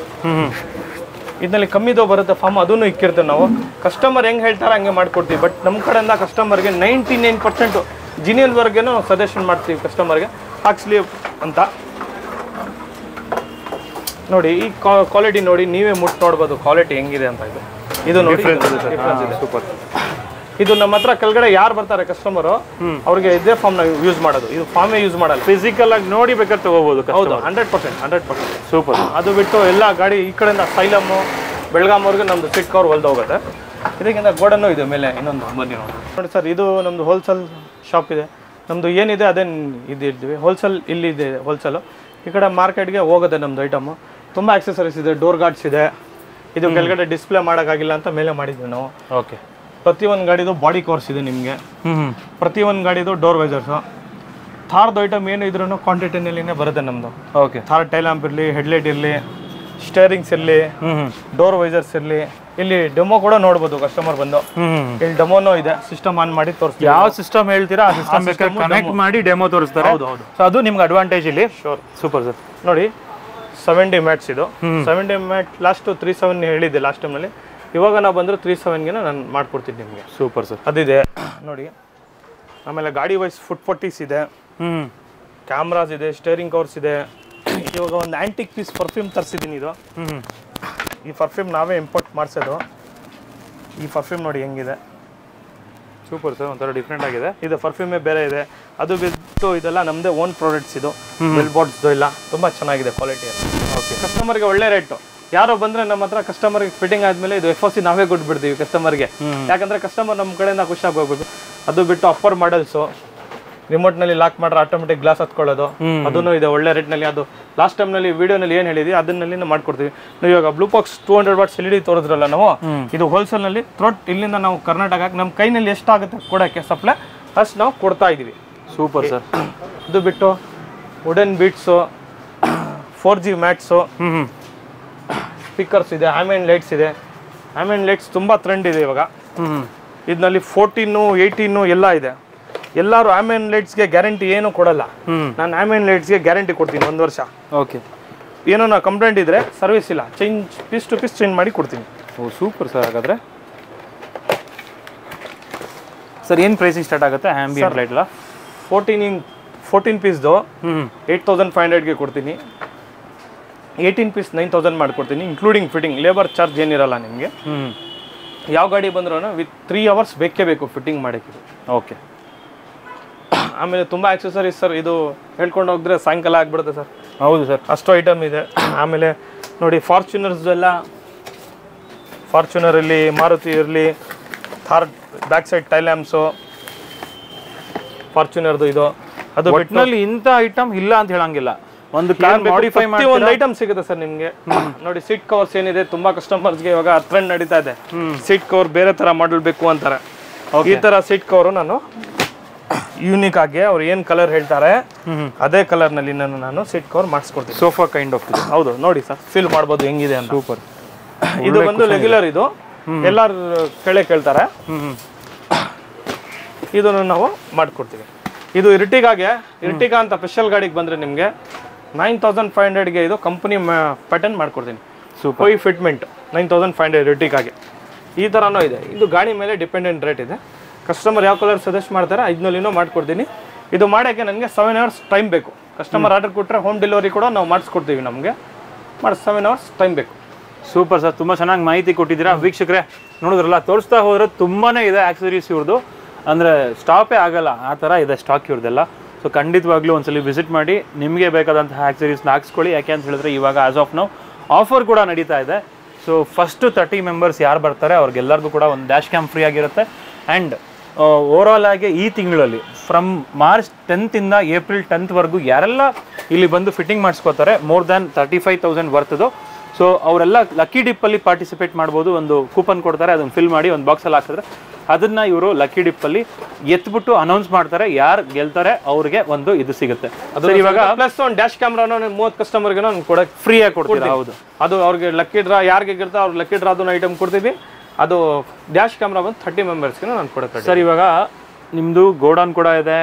ಇದರಲ್ಲಿ ಕಮ್ಮಿದು ಬರುತ್ತೆ ಫಾರ್ಮ್, ಅದನ್ನು ಇಕ್ಕಿರ್ತೇವೆ ನಾವು. ಕಸ್ಟಮರ್ ಹೆಂಗೆ ಹೇಳ್ತಾರೆ ಹಂಗೆ ಮಾಡ್ಕೊಡ್ತೀವಿ. ಬಟ್ ನಮ್ಮ ಕಡೆಯಿಂದ ಕಸ್ಟಮರ್ಗೆ 99% ಜಿನಿಯಲ್ವರೆಗೆ ನಾವು ಸಜೆಷನ್ ಮಾಡ್ತೀವಿ ಕಸ್ಟಮರ್ಗೆ ಹಾಕ್ಸ್ಲಿ ಅಂತ. ನೋಡಿ ಈ ಕ್ವಾಲಿಟಿ ನೋಡಿ, ನೀವೇ ಮುಟ್ಟು ನೋಡ್ಬೋದು ಕ್ವಾಲಿಟಿ ಹೆಂಗಿದೆ ಅಂತ. ಇದು ನೋಡಿ ಡಿಫ್ರೆನ್ಸ್ ಇದೆ. ಸೂಪರ್. ಇದು ನಮ್ಮ ಹತ್ರ ಕೆಳಗಡೆ ಯಾರು ಬರ್ತಾರೆ ಕಸ್ಟಮರು ಅವ್ರಿಗೆ ಇದೇ ಫಾರ್ಮ್ ನಾವು ಯೂಸ್ ಮಾಡೋದು. ಇದು ಫಾರ್ಮೇ ಯೂಸ್ ಮಾಡಲ್ಲ, ಫಿಸಿಕಲ್ ಆಗಿ ನೋಡಿ ಬೇಕಾದ್ರೆ ತಗೋಬಹುದು. ಹೌದು, 100%. ಸೂಪರ್. ಅದು ಬಿಟ್ಟು ಎಲ್ಲ ಗಾಡಿ ಈ ಕಡೆಯಿಂದ ಸೈಲಮ್ಮು ಬೆಳಗಾಮವರೆಗೂ ನಮ್ದು ಸೀಟ್ ಕವರ್ ಹೊಲ್ದು ಹೋಗುತ್ತೆ. ಇದಕ್ಕಿಂತ ಗೋಡನ್ನು ಇದೆ ಮೇಲೆ ಇನ್ನೊಂದು ಬನ್ನಿ ನೋಡಿ ಸರ್. ಇದು ನಮ್ಮದು ಹೋಲ್ಸೇಲ್ ಶಾಪ್ ಇದೆ. ನಮ್ಮದು ಏನಿದೆ ಅದೇನು ಇದು ಇದ್ದೀವಿ ಹೋಲ್ಸೇಲ್, ಇಲ್ಲಿದೆ ಹೋಲ್ಸೇಲು. ಈ ಕಡೆ ಮಾರ್ಕೆಟ್ಗೆ ಹೋಗುತ್ತೆ ನಮ್ಮದು ಐಟಮು. ತುಂಬ ಆಕ್ಸೆಸರೀಸ್ ಇದೆ, ಡೋರ್ ಗಾರ್ಡ್ಸ್ ಇದೆ. ಇದು ಕೆಳಗಡೆ ಡಿಸ್ಪ್ಲೇ ಮಾಡೋಕ್ಕಾಗಿಲ್ಲ ಅಂತ ಮೇಲೆ ಮಾಡಿದ್ವಿ ನಾವು. ಓಕೆ. ಪ್ರತಿಯೊಂದು ಗಾಡಿದು ಬಾಡಿ ಕವರ್ಸ್ ಇದೆ ನಿಮಗೆ. ಪ್ರತಿಯೊಂದು ಗಾಡಿದು ಡೋರ್ ವೈಸರ್ಸು. ಥಾರ್ದು ಐಟಮ್ ಏನು ಇದ್ರೂ ಕ್ವಾಂಟಿಟಿನಲ್ಲಿನೇ ಬರುತ್ತೆ ನಮ್ಮದು. ಓಕೆ. ಥಾರ್ ಟೈಲ್ ಲ್ಯಾಂಪ್ ಇರಲಿ, ಹೆಡ್ಲೈಟ್ ಇರಲಿ, ಸ್ಟೇರಿಂಗ್ಸ್ ಇರಲಿ, ಡೋರ್ ವೈಸರ್ಸ್ ಇರಲಿ. ಇಲ್ಲಿ ಡೆಮೋ ಕೂಡ ನೋಡ್ಬೋದು ಕಸ್ಟಮರ್ ಬಂದು. ಇಲ್ಲಿ ಡೆಮೋನೂ ಇದೆ, ಸಿಸ್ಟಮ್ ಆನ್ ಮಾಡಿ ತೋರಿಸ್ತೀವಿ. ಯಾವ ಸಿಸ್ಟಮ್ ಹೇಳ್ತೀರಾ ಆ ಸಿಸ್ಟಮ್ ಬೇಕಾದ್ರೆ ಕನೆಕ್ಟ್ ಮಾಡಿ ಡೆಮೋ ತೋರಿಸ್ತಾರೆ. ಹೌದು. ಸೊ ಅದು ನಿಮ್ಗೆ ಅಡ್ವಾಂಟೇಜ್ ಇಲ್ಲಿ. ಶೋರ್. Super sir. ನೋಡಿ 70 ಮ್ಯಾಟ್ಸ್ ಇದು. 70 ಮ್ಯಾಟ್ ಲಾಸ್ಟ್ 37 ಹೇಳಿದ್ದೆ ಲಾಸ್ಟ್ ಟೈಮ್ನಲ್ಲಿ. ಇವಾಗ ನಾವು ಬಂದರೆ 37ಗೆ ನಾನು ಮಾಡ್ಕೊಡ್ತೀನಿ ನಿಮಗೆ. Super sir. ಅದಿದೆ ನೋಡಿ. ಆಮೇಲೆ ಗಾಡಿ ವೈಸ್ ಫುಟ್ ಪಟ್ಟೀಸ್ ಇದೆ, ಕ್ಯಾಮ್ರಾಸ್ ಇದೆ, ಸ್ಟೇರಿಂಗ್ ಕವರ್ಸ್ ಇದೆ. ಇವಾಗ ಒಂದು ಆ್ಯಂಟಿಕ್ ಪೀಸ್ ಪರ್ಫ್ಯೂಮ್ ತರಿಸಿದ್ದೀನಿ. ಇದು ಈ ಪರ್ಫ್ಯೂಮ್ ನಾವೇ ಇಂಪೋರ್ಟ್ ಮಾಡಿಸೋದು. ಈ ಪರ್ಫ್ಯೂಮ್ ನೋಡಿ ಹೆಂಗಿದೆ. ಸೂಪರ್ ಸರ್, ಒಂಥರ ಡಿಫ್ರೆಂಟ್ ಆಗಿದೆ. ಇದು ಪರ್ಫ್ಯೂಮೇ ಬೇರೆ ಇದೆ. ಅದು ಬಿಟ್ಟು ಇದೆಲ್ಲ ನಮ್ಮದೇ ಓನ್ ಪ್ರಾಡಕ್ಟ್ಸ್. ಇದು ಬೆಲ್ ಬಾಟ್ಸ್ದು ಇಲ್ಲ, ತುಂಬ ಚೆನ್ನಾಗಿದೆ ಕ್ವಾಲಿಟಿ ಎಲ್ಲ. ಓಕೆ. ಕಸ್ಟಮರ್ಗೆ ಒಳ್ಳೆ ರೇಟು. ಯಾರೋ ಬಂದರೆ ನಮ್ಮ ಹತ್ರ ಕಸ್ಟಮರ್ಗೆ ಫಿಟ್ಟಿಂಗ್ ಆದಮೇಲೆ ಇದು FOC ನಾವೇ ಕೊಟ್ಬಿಡ್ತೀವಿ ಕಸ್ಟಮರ್ಗೆ. ಯಾಕಂದರೆ ಕಸ್ಟಮರ್ ನಮ್ಮ ಕಡೆಯಿಂದ ಖುಷಿಯಾಗಿ ಹೋಗ್ಬೇಕು. ಅದು ಬಿಟ್ಟು ಅಪ್ಪರ್ ಮಾಡಲ್ಸು, ರಿಮೋಟ್ನಲ್ಲಿ ಲಾಕ್ ಮಾಡ್ರೆ ಆಟೋಮೆಟಿಕ್ ಗ್ಲಾಸ್ ಹತ್ಕೊಳ್ಳೋದು, ಅದೂ ಇದೆ ಒಳ್ಳೆ ರೇಟ್ನಲ್ಲಿ. ಅದು ಲಾಸ್ಟ್ ಟೈಮ್ನಲ್ಲಿ ವಿಡಿಯೋನಲ್ಲಿ ಏನು ಹೇಳಿದ್ವಿ ಅದನ್ನಲ್ಲಿ ಮಾಡ್ಕೊಡ್ತೀವಿ. ನಾವು ಇವಾಗ ಬ್ಲೂ ಬಾಕ್ಸ್ 200 ವಾಟ್ಸ್ LED ತೋರಿದ್ರಲ್ಲ ನಾವು, ಇದು ಹೋಲ್ಸೇಲ್ನಲ್ಲಿ ಇಲ್ಲಿಂದ ನಾವು ಕರ್ನಾಟಕಕ್ಕೆ ನಮ್ಮ ಕೈನಲ್ಲಿ ಎಷ್ಟಾಗುತ್ತೆ ಕೊಡೋಕ್ಕೆ ಸಪ್ಲೈ ಅಷ್ಟು ನಾವು ಕೊಡ್ತಾ ಇದ್ದೀವಿ. Super sir. ಇದು ಬಿಟ್ಟು wooden beads, 4G mats, speakers ಇದೆ, ಆ್ಯಂಬಿಯಂಟ್ ಲೈಟ್ಸ್ ಇದೆ. ಆ್ಯಂಬಿಯಂಟ್ ಲೈಟ್ಸ್ ತುಂಬ ಟ್ರೆಂಡ್ ಇದೆ ಇವಾಗ. ಇದರಲ್ಲಿ 14, 18 ಎಲ್ಲ ಇದೆ. ಎಲ್ಲರೂ ಆ್ಯಂಬಿಯಂಟ್ ಲೈಟ್ಸ್ಗೆ ಗ್ಯಾರಂಟಿ ಏನು ಕೊಡಲ್ಲ. ನಾನು ಆ್ಯಂಬಿಯಂಟ್ ಲೈಟ್ಸ್ಗೆ ಗ್ಯಾರಂಟಿ ಕೊಡ್ತೀನಿ 1 ವರ್ಷ. ಓಕೆ. ಏನೋ ನಾ ಕಂಪ್ಲೇಂಟ್ ಇದ್ದರೆ ಸರ್ವಿಸ್ ಇಲ್ಲ, ಪೀಸ್ ಟು ಪೀಸ್ ಚೇಂಜ್ ಮಾಡಿ ಕೊಡ್ತೀನಿ. ಓ ಸೂಪರ್ ಸರ್. ಹಾಗಾದರೆ ಸರ್ ಏನು ಪ್ರೈಸಿಂಗ್ ಸ್ಟಾರ್ಟ್ ಆಗುತ್ತೆ ಆ್ಯಂಬಿಯಂಟ್ ಲೈಟ್ ಎಲ್ಲ? 14 ಪೀಸ್ದು 8500ಗೆ ಕೊಡ್ತೀನಿ. 18 ಪೀಸ್ 9000 ಮಾಡಿಕೊಡ್ತೀನಿ, ಇನ್ಕ್ಲೂಡಿಂಗ್ ಫಿಟ್ಟಿಂಗ್. ಲೇಬರ್ ಚಾರ್ಜ್ ಏನಿರಲ್ಲ ನಿಮಗೆ. ಯಾವ ಗಾಡಿ ಬಂದ್ರೂ ವಿತ್ 3 ಅವರ್ಸ್ ಬೇಕೇ ಬೇಕು ಫಿಟ್ಟಿಂಗ್ ಮಾಡೋಕ್ಕೆ. ಓಕೆ. ಆಮೇಲೆ ತುಂಬ ಆಕ್ಸೆಸರೀಸ್ ಸರ್. ಇದು ಹೇಳ್ಕೊಂಡು ಹೋಗಿದ್ರೆ ಸಾಯಂಕಾಲ ಆಗಿಬಿಡುತ್ತೆ ಸರ್. ಹೌದು ಸರ್, ಅಷ್ಟು ಐಟಮ್ ಇದೆ. ಆಮೇಲೆ ನೋಡಿ ಫಾರ್ಚುನರ್ಸ್ದೆಲ್ಲ, ಫಾರ್ಚುನರ್ ಇರಲಿ, ಮಾರುತಿ ಇರಲಿ, Thar back side tail lamps ಫಾರ್ಚುನರ್ದು ಇದು. ಅದು ಒಟ್ಟಿನಲ್ಲಿ ಇಂಥ ಐಟಮ್ ಇಲ್ಲ ಅಂತ ಹೇಳಂಗಿಲ್ಲ. ಒಂದು ಕಾರ್ ಮಾಡಿಫೈ ಮಾಡಿ ಒಂದು ಐಟಮ್ ಸಿಗುತ್ತೆ ಸರ್ ನಿಮಗೆ. ನೋಡಿ ಸೀಟ್ ಕವರ್ಸ್ ಏನಿದೆ, ತುಂಬಾ ಕಸ್ಟಮರ್ಸ್ಗೆ ಇವಾಗ ಟ್ರೆಂಡ್ ನಡೀತಾ ಇದೆ. ಸೀಟ್ ಕವರ್ ಬೇರೆ ತರ ಮಾಡಲ್ ಬೇಕು ಅಂತಾರೆ. ಈ ತರ ಸೀಟ್ ಕವರ್ ನಾನು ಯೂನಿಕ್ ಆಗಿ ಅವ್ರು ಏನ್ ಕಲರ್ ಹೇಳ್ತಾರೆ ಅದೇ ಕಲರ್ ನಲ್ಲಿ ನಾನು ಸೀಟ್ ಕವರ್ ಮಾಡಿಸ್ಕೊಡ್ತೀನಿ. Sofa kind of. ಹೌದು ನೋಡಿ ಸರ್, ಫೀಲ್ ಮಾಡ್ಬೋದು ಹೆಂಗಿದೆ ಅಂತ. ಸೂಪರ್. ಇದು ಬಂದು ರೆಗ್ಯುಲರ್. ಇದು ಎಲ್ಲಾರು ಕೇಳ್ತಾರೆ. ಇದನ್ನು ನಾವು ಮಾಡ್ಕೊಡ್ತೀವಿ. ಇದು ಇರ್ಟಿಗಾ ಅಂತ ಸ್ಪೆಷಲ್ ಗಾಡಿಗೆ ಬಂದ್ರೆ ನಿಮಗೆ 9500ಗೆ ಇದು ಕಂಪನಿ ಪ್ಯಾಟರ್ನ್ ಮಾಡ್ಕೊಡ್ತೀನಿ. Super fitment 9500 ಇರ್ಟಿಗಾಗೆ. ಈ ಥರನೂ ಇದೆ. ಇದು ಗಾಡಿ ಮೇಲೆ ಡಿಪೆಂಡೆಂಟ್ ರೇಟ್ ಇದೆ. ಕಸ್ಟಮರ್ ಯಾವ ಕಲರ್ ಸಜೆಸ್ಟ್ ಮಾಡ್ತಾರೆ ಇದನ್ನಲ್ಲಿನೂ ಮಾಡ್ಕೊಡ್ತೀನಿ. ಇದು ಮಾಡೋಕ್ಕೆ ನನಗೆ 7 ಅವರ್ಸ್ ಟೈಮ್ ಬೇಕು. ಕಸ್ಟಮರ್ ಆರ್ಡರ್ ಕೊಟ್ಟರೆ ಹೋಮ್ ಡೆಲಿವರಿ ಕೂಡ ನಾವು ಮಾಡಿಸ್ಕೊಡ್ತೀವಿ. ನಮಗೆ 7 ಅವರ್ಸ್ ಟೈಮ್ ಬೇಕು. ಸೂಪರ್ ಸರ್, ತುಂಬ ಚೆನ್ನಾಗಿ ಮಾಹಿತಿ ಕೊಟ್ಟಿದ್ದೀರಾ. ವೀಕ್ಷಕರೇ ನೋಡಿದ್ರಲ್ಲ, ತೋರಿಸ್ತಾ ಹೋದ್ರೆ ತುಂಬಾ ಇದೆ ಆಕ್ಸೆಸರೀಸ್ ಇವ್ರದ್ದು. ಅಂದರೆ ಸ್ಟಾಪೇ ಆಗಲ್ಲ ಆ ಥರ ಇದೆ ಸ್ಟಾಕ್ ಇವ್ರದ್ದೆಲ್ಲ. ಸೊ ಖಂಡಿತವಾಗ್ಲೂ ಒಂದ್ಸಲಿ ವಿಸಿಟ್ ಮಾಡಿ ನಿಮಗೆ ಬೇಕಾದಂತಹ ಆಕ್ಸರೀಸ್ನ ಹಾಕ್ಸ್ಕೊಳ್ಳಿ. ಯಾಕೆ ಅಂತ ಹೇಳಿದ್ರೆ ಇವಾಗ ಆಸ್ ಆಫ್ ನೌ ಆಫರ್ ಕೂಡ ನಡೀತಾ ಇದೆ. ಸೊ ಫಸ್ಟ್ 30 ಮೆಂಬರ್ಸ್ ಯಾರು ಬರ್ತಾರೆ ಅವ್ರಿಗೆಲ್ಲರಿಗೂ ಕೂಡ ಒಂದು ಡ್ಯಾಶ್ ಕ್ಯಾಮ್ ಫ್ರೀ ಆಗಿರುತ್ತೆ. ಆ್ಯಂಡ್ ಓವರಾಲ್ ಆಗಿ ಈ ತಿಂಗಳಲ್ಲಿ ಫ್ರಮ್ ಮಾರ್ಚ್ 10th ಇಂದ ಏಪ್ರಿಲ್ 10th ವರೆಗೂ ಯಾರೆಲ್ಲ ಇಲ್ಲಿ ಬಂದು ಫಿಟ್ಟಿಂಗ್ ಮಾಡಿಸ್ಕೋತಾರೆ ಮೋರ್ ದ್ಯಾನ್ 35,000 ವರ್ತ್ದು, ಸೊ ಅವರೆಲ್ಲ ಲಕ್ಕಿ ಡಿಪ್ಪಲ್ಲಿ ಪಾರ್ಟಿಸಿಪೇಟ್ ಮಾಡ್ಬೋದು. ಒಂದು ಕೂಪನ್ ಕೊಡ್ತಾರೆ, ಅದನ್ನು ಫಿಲ್ ಮಾಡಿ ಒಂದು ಬಾಕ್ಸಲ್ಲಿ ಹಾಕಿದ್ರೆ ಅದನ್ನು ಇವರು ಲಕ್ಕಿ ಡಿಪ್ಪಲ್ಲಿ ಎತ್ಬಿಟ್ಟು ಅನೌನ್ಸ್ ಮಾಡ್ತಾರೆ. ಯಾರು ಗೆಲ್ತಾರೆ ಅವ್ರಿಗೆ ಒಂದು ಇದು ಸಿಗುತ್ತೆ. ಅದು ಇವಾಗ ಪ್ಲಸ್ ಒಂದು ಡ್ಯಾಶ್ ಕ್ಯಾಮ್ರಾನ 30 ಕಸ್ಟಮರ್ಗೆ ನಾನು ಕೊಡಕ್ಕೆ ಫ್ರೀಯಾಗಿ ಕೊಡ್ತೀವಿ. ಹೌದು, ಅದು ಅವ್ರಿಗೆ ಲಕ್ಕಿ ಡ್ರಾ ಯಾರಿಗೆ ಗೆಲ್ತಾ ಅವ್ರು ಲಕ್ಕಿ ಡ್ರಾ ಅದನ್ನ ಐಟಮ್ ಕೊಡ್ತೀವಿ. ಅದು ಡ್ಯಾಶ್ ಕ್ಯಾಮ್ರಾ ಬಂದು 30 ಮೆಂಬರ್ಸ್ಗೆ ನಾನು ಕೊಡಕ್ಕೆ. ಸರ್ ಇವಾಗ ನಿಮ್ಮದು ಗೋಡೌನ್ ಕೂಡ ಇದೆ,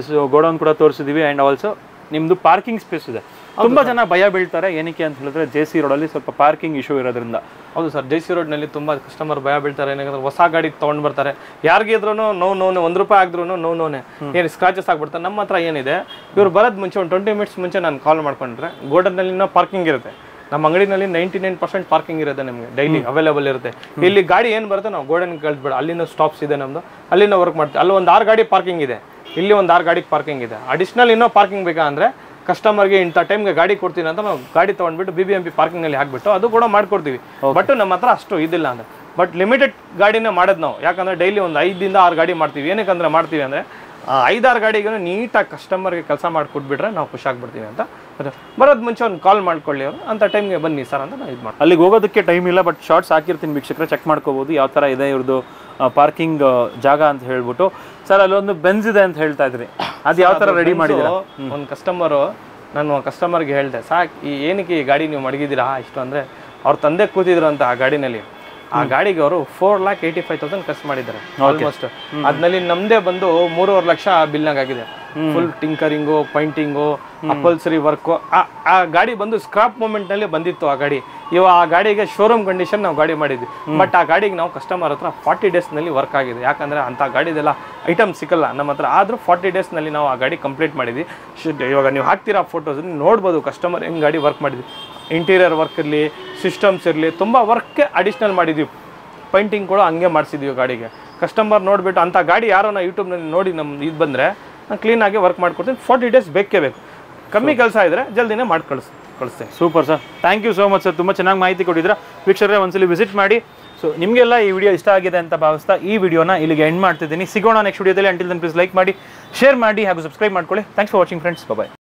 ಸೊ ಗೋಡೌನ್ ಕೂಡ ತೋರಿಸಿದ್ದೀವಿ. ಆ್ಯಂಡ್ ಆಲ್ಸೋ ನಿಮ್ಮದು ಪಾರ್ಕಿಂಗ್ ಸ್ಪೇಸ್ ಇದೆ. ತುಂಬ ಜನ ಭಯ ಬೀಳ್ತಾರೆ, ಏನಕ್ಕೆ ಅಂತ ಹೇಳಿದ್ರೆ JC ರೋಡಲ್ಲಿ ಸ್ವಲ್ಪ ಪಾರ್ಕಿಂಗ್ ಇಶ್ಯೂ ಇರೋದ್ರಿಂದ. ಹೌದು ಸರ್, JC ರೋಡ್ನಲ್ಲಿ ತುಂಬ ಕಸ್ಟಮರ್ ಭಯ ಬೀಳ್ತಾರೆ. ಏನಂದ್ರೆ ಹೊಸ ಗಾಡಿ ತೊಗೊಂಡು ಬರ್ತಾರೆ, ಯಾರಿಗೆ ಇದ್ರೂ ನೋನೆ ₹1 ಆಗಿದ್ರು ನೋನೆ ಏನು ಸ್ಕ್ರಾಚಸ್ ಆಗ್ಬಿಡ್ತಾರೆ. ನಮ್ಮ ಹತ್ರ ಏನಿದೆ, ಇವ್ರು ಬರೋದು ಮುಂಚೆ ಒಂದು 20 ಮಿನಿಟ್ಸ್ ಮುಂಚೆ ನಾನು ಕಾಲ್ ಮಾಡ್ಕೊಂಡ್ರೆ ಗೋಡೌನ್ನಲ್ಲಿ ಪಾರ್ಕಿಂಗ್ ಇರುತ್ತೆ. ನಮ್ಮ ಅಂಗಡಿನಲ್ಲಿ 99% ಪಾರ್ಕಿಂಗ್ ಇರುತ್ತೆ, ನಿಮಗೆ ಡೈಲಿ ಅವೈಲೇಬಲ್ ಇರುತ್ತೆ. ಇಲ್ಲಿ ಗಾಡಿ ಏನು ಬರುತ್ತೆ ನಾವು ಗೋಡನ್ ಕಳಿಸ್ಬೇಡ, ಅಲ್ಲಿನ ಸ್ಟಾಪ್ಸ್ ಇದೆ ನಮ್ಮದು, ಅಲ್ಲಿಂದ ವರ್ಕ್ ಮಾಡ್ತೀವಿ. ಅಲ್ಲಿ ಒಂದು 6 ಗಾಡಿ ಪಾರ್ಕಿಂಗ್ ಇದೆ, ಇಲ್ಲಿ ಒಂದು 6 ಗಾಡಿ ಪಾರ್ಕಿಂಗ್ ಇದೆ. ಅಡಿಷ್ನಲ್ ಇನ್ನೂ ಪಾರ್ಕಿಂಗ್ ಬೇಕಾ ಅಂದರೆ ಕಸ್ಟಮರ್ಗೆ ಇಂಥ ಟೈಮ್ಗೆ ಗಾಡಿ ಕೊಡ್ತೀನಿ ಅಂತ ನಾವು ಗಾಡಿ ತೊಗೊಂಡ್ಬಿಟ್ಟು BBMP ಪಾರ್ಕಿಂಗ್ನಲ್ಲಿ ಹಾಕ್ಬಿಟ್ಟು ಅದು ಕೂಡ ಮಾಡ್ಕೊಡ್ತೀವಿ. ಬಟ್ ನಮ್ಮ ಹತ್ರ ಅಷ್ಟು ಇದಿಲ್ಲ ಅಂದರೆ, ಬಟ್ ಲಿಮಿಟೆಡ್ ಗಾಡಿನೇ ಮಾಡೋದು ನಾವು. ಯಾಕಂದರೆ ಡೈಲಿ ಒಂದು 5 ಇಂದ 6 ಗಾಡಿ ಮಾಡ್ತೀವಿ. ಏನಕ್ಕಂದ್ರೆ ಮಾಡ್ತೀವಿ ಅಂದರೆ 5-6 ಗಾಡಿಗೂ ನೀಟಾಗಿ ಕಸ್ಟಮರ್ಗೆ ಕೆಲಸ ಮಾಡಿಕೊಟ್ಬಿಟ್ರೆ ನಾವು ಖುಷಿಯಾಗ್ಬಿಡ್ತೀವಿ ಅಂತ. ಬರೋದು ಮುಂಚೆ ಒಂದು ಕಾಲ್ ಮಾಡ್ಕೊಳ್ಳಿ ಅವರು, ಅಂಥ ಟೈಮ್ಗೆ ಬನ್ನಿ ಸರ್ ಅಂತ ನಾವು ಇದು ಮಾಡ್ತೀವಿ. ಅಲ್ಲಿಗೆ ಹೋಗೋದಕ್ಕೆ ಟೈಮ್ ಇಲ್ಲ, ಬಟ್ ಶಾರ್ಟ್ಸ್ ಹಾಕಿರ್ತೀನಿ ವೀಕ್ಷಕರೇ, ಚೆಕ್ ಮಾಡ್ಕೋಬೋದು ಯಾವ ಥರ ಇದೆ ಇವ್ರದ್ದು ಪಾರ್ಕಿಂಗ್ ಜಾಗ ಅಂತ ಹೇಳ್ಬಿಟ್ಟು. ಸರ್ ಅಲ್ಲೊಂದು ಬೆಂಜ್ ಇದೆ ಅಂತ ಹೇಳ್ತಾ ಇದ್ರಿ, ಅದು ಯಾವ ಥರ ರೆಡಿ ಮಾಡಿದ್ದೀರಾ? ಒಂದು ಕಸ್ಟಮರು, ನಾನು ಕಸ್ಟಮರ್ಗೆ ಹೇಳಿದೆ, ಸಾಕು ಈ ಏನಕ್ಕೆ ಈ ಗಾಡಿ ನೀವು ಮಡಗಿದ್ದೀರಾ ಇಷ್ಟು ಅಂದರೆ, ಅವ್ರ ತಂದೆ ಕೂತಿದ್ರು ಅಂತ ಆ ಗಾಡಿನಲ್ಲಿ. ಆ ಗಾಡಿಗೆ ಅವರು 4,85,000 ಖರ್ಚು ಮಾಡಿದ್ದಾರೆ ಆಲ್ಮೋಸ್ಟ್. ಅದ್ರಲ್ಲಿ ನಮ್ದೇ ಬಂದು 3.5 ಲಕ್ಷ ಬಿಲ್ನಾಗ ಆಗಿದೆ. Full tinkering, painting, upholstery work. ಆ ಗಾಡಿ ಬಂದು ಸ್ಕ್ರಾಪ್ ಮೂಮೆಂಟ್ ನಲ್ಲಿ ಬಂದಿತ್ತು ಆ ಗಾಡಿ. ಇವಾಗ ಆ ಗಾಡಿಗೆ ಶೋರೂಮ್ ಕಂಡೀಷನ್ ನಾವು ಗಾಡಿ ಮಾಡಿದ್ವಿ. ಬಟ್ ಆ ಗಾಡಿಗೆ ನಾವು ಕಸ್ಟಮರ್ ಹತ್ರ 40 days ನಲ್ಲಿ ವರ್ಕ್ ಆಗಿದೆ. ಯಾಕಂದ್ರೆ ಅಂತ ಗಾಡಿದೆಲ್ಲ ಐಟಮ್ ಸಿಕ್ಕಲ್ಲ ನಮ್ಮ ಹತ್ರ. ಆದ್ರೂ 40 days ನಲ್ಲಿ ನಾವು ಆ ಗಾಡಿ ಕಂಪ್ಲೀಟ್ ಮಾಡಿದ್ವಿ. ಇವಾಗ ನೀವು ಹಾಕ್ತಿರೋ ಫೋಟೋಸ್ ನೋಡ್ಬೋದು ಕಸ್ಟಮರ್ ಹೆಂಗ್ ಗಾಡಿ ವರ್ಕ್ ಮಾಡಿದ್ವಿ. ಇಂಟೀರಿಯರ್ ವರ್ಕ್ ಇರಲಿ, ಸಿಸ್ಟಮ್ಸ್ ಇರಲಿ, ತುಂಬ ವರ್ಕ್ಗೆ ಅಡಿಷ್ನಲ್ ಮಾಡಿದ್ವಿ. ಪೈಂಟಿಂಗ್ ಕೂಡ ಹಂಗೆ ಮಾಡಿಸಿದ್ವಿ ಗಾಡಿಗೆ. ಕಸ್ಟಮರ್ ನೋಡಿಬಿಟ್ಟು ಅಂಥ ಗಾಡಿ ಯಾರೋ ಯೂಟ್ಯೂಬ್ನಲ್ಲಿ ನೋಡಿ ನಮ್ಮ ಇದು ಬಂದರೆ ನಾನು ಕ್ಲೀನಾಗಿ ವರ್ಕ್ ಮಾಡ್ಕೊಡ್ತೀನಿ. 40 days ಬೇಕೇ ಬೇಕು. ಕಮ್ಮಿ ಕೆಲಸ ಇದ್ದರೆ ಜಲ್ದಿನೇ ಮಾಡಿ ಕಳಿಸ್ತೇನೆ. Super sir, thank you so much sir, ತುಂಬ ಚೆನ್ನಾಗಿ ಮಾಹಿತಿ ಕೊಟ್ಟಿದ್ದೀರಾ. ವೀಕ್ಷಕರೇ ಒಂದ್ಸಲಿ ವಿಸಿಟ್ ಮಾಡಿ. ಸೊ ನಿಮಗೆಲ್ಲ ಈ ವಿಡಿಯೋ ಇಷ್ಟ ಆಗಿದೆ ಅಂತ ಭಾವಿಸ್ತಾ ಈ ವಿಡಿಯೋನ ಇಲ್ಲಿಗೆ ಎಂಡ್ ಮಾಡ್ತಿದ್ದೀನಿ. ಸಿಗೋಣ ನೆಕ್ಸ್ಟ್ ವಿಡಿಯೋದಲ್ಲಿ. ಅಂಟಿಲ್ ದೆನ್ ಪ್ಲೀಸ್ ಲೈಕ್ ಮಾಡಿ, ಶೇರ್ ಮಾಡಿ ಹಾಗೂ ಸಬ್ಸ್ಕ್ರೈಬ್ ಮಾಡ್ಕೊಳ್ಳಿ. Thanks for watching friends, bye.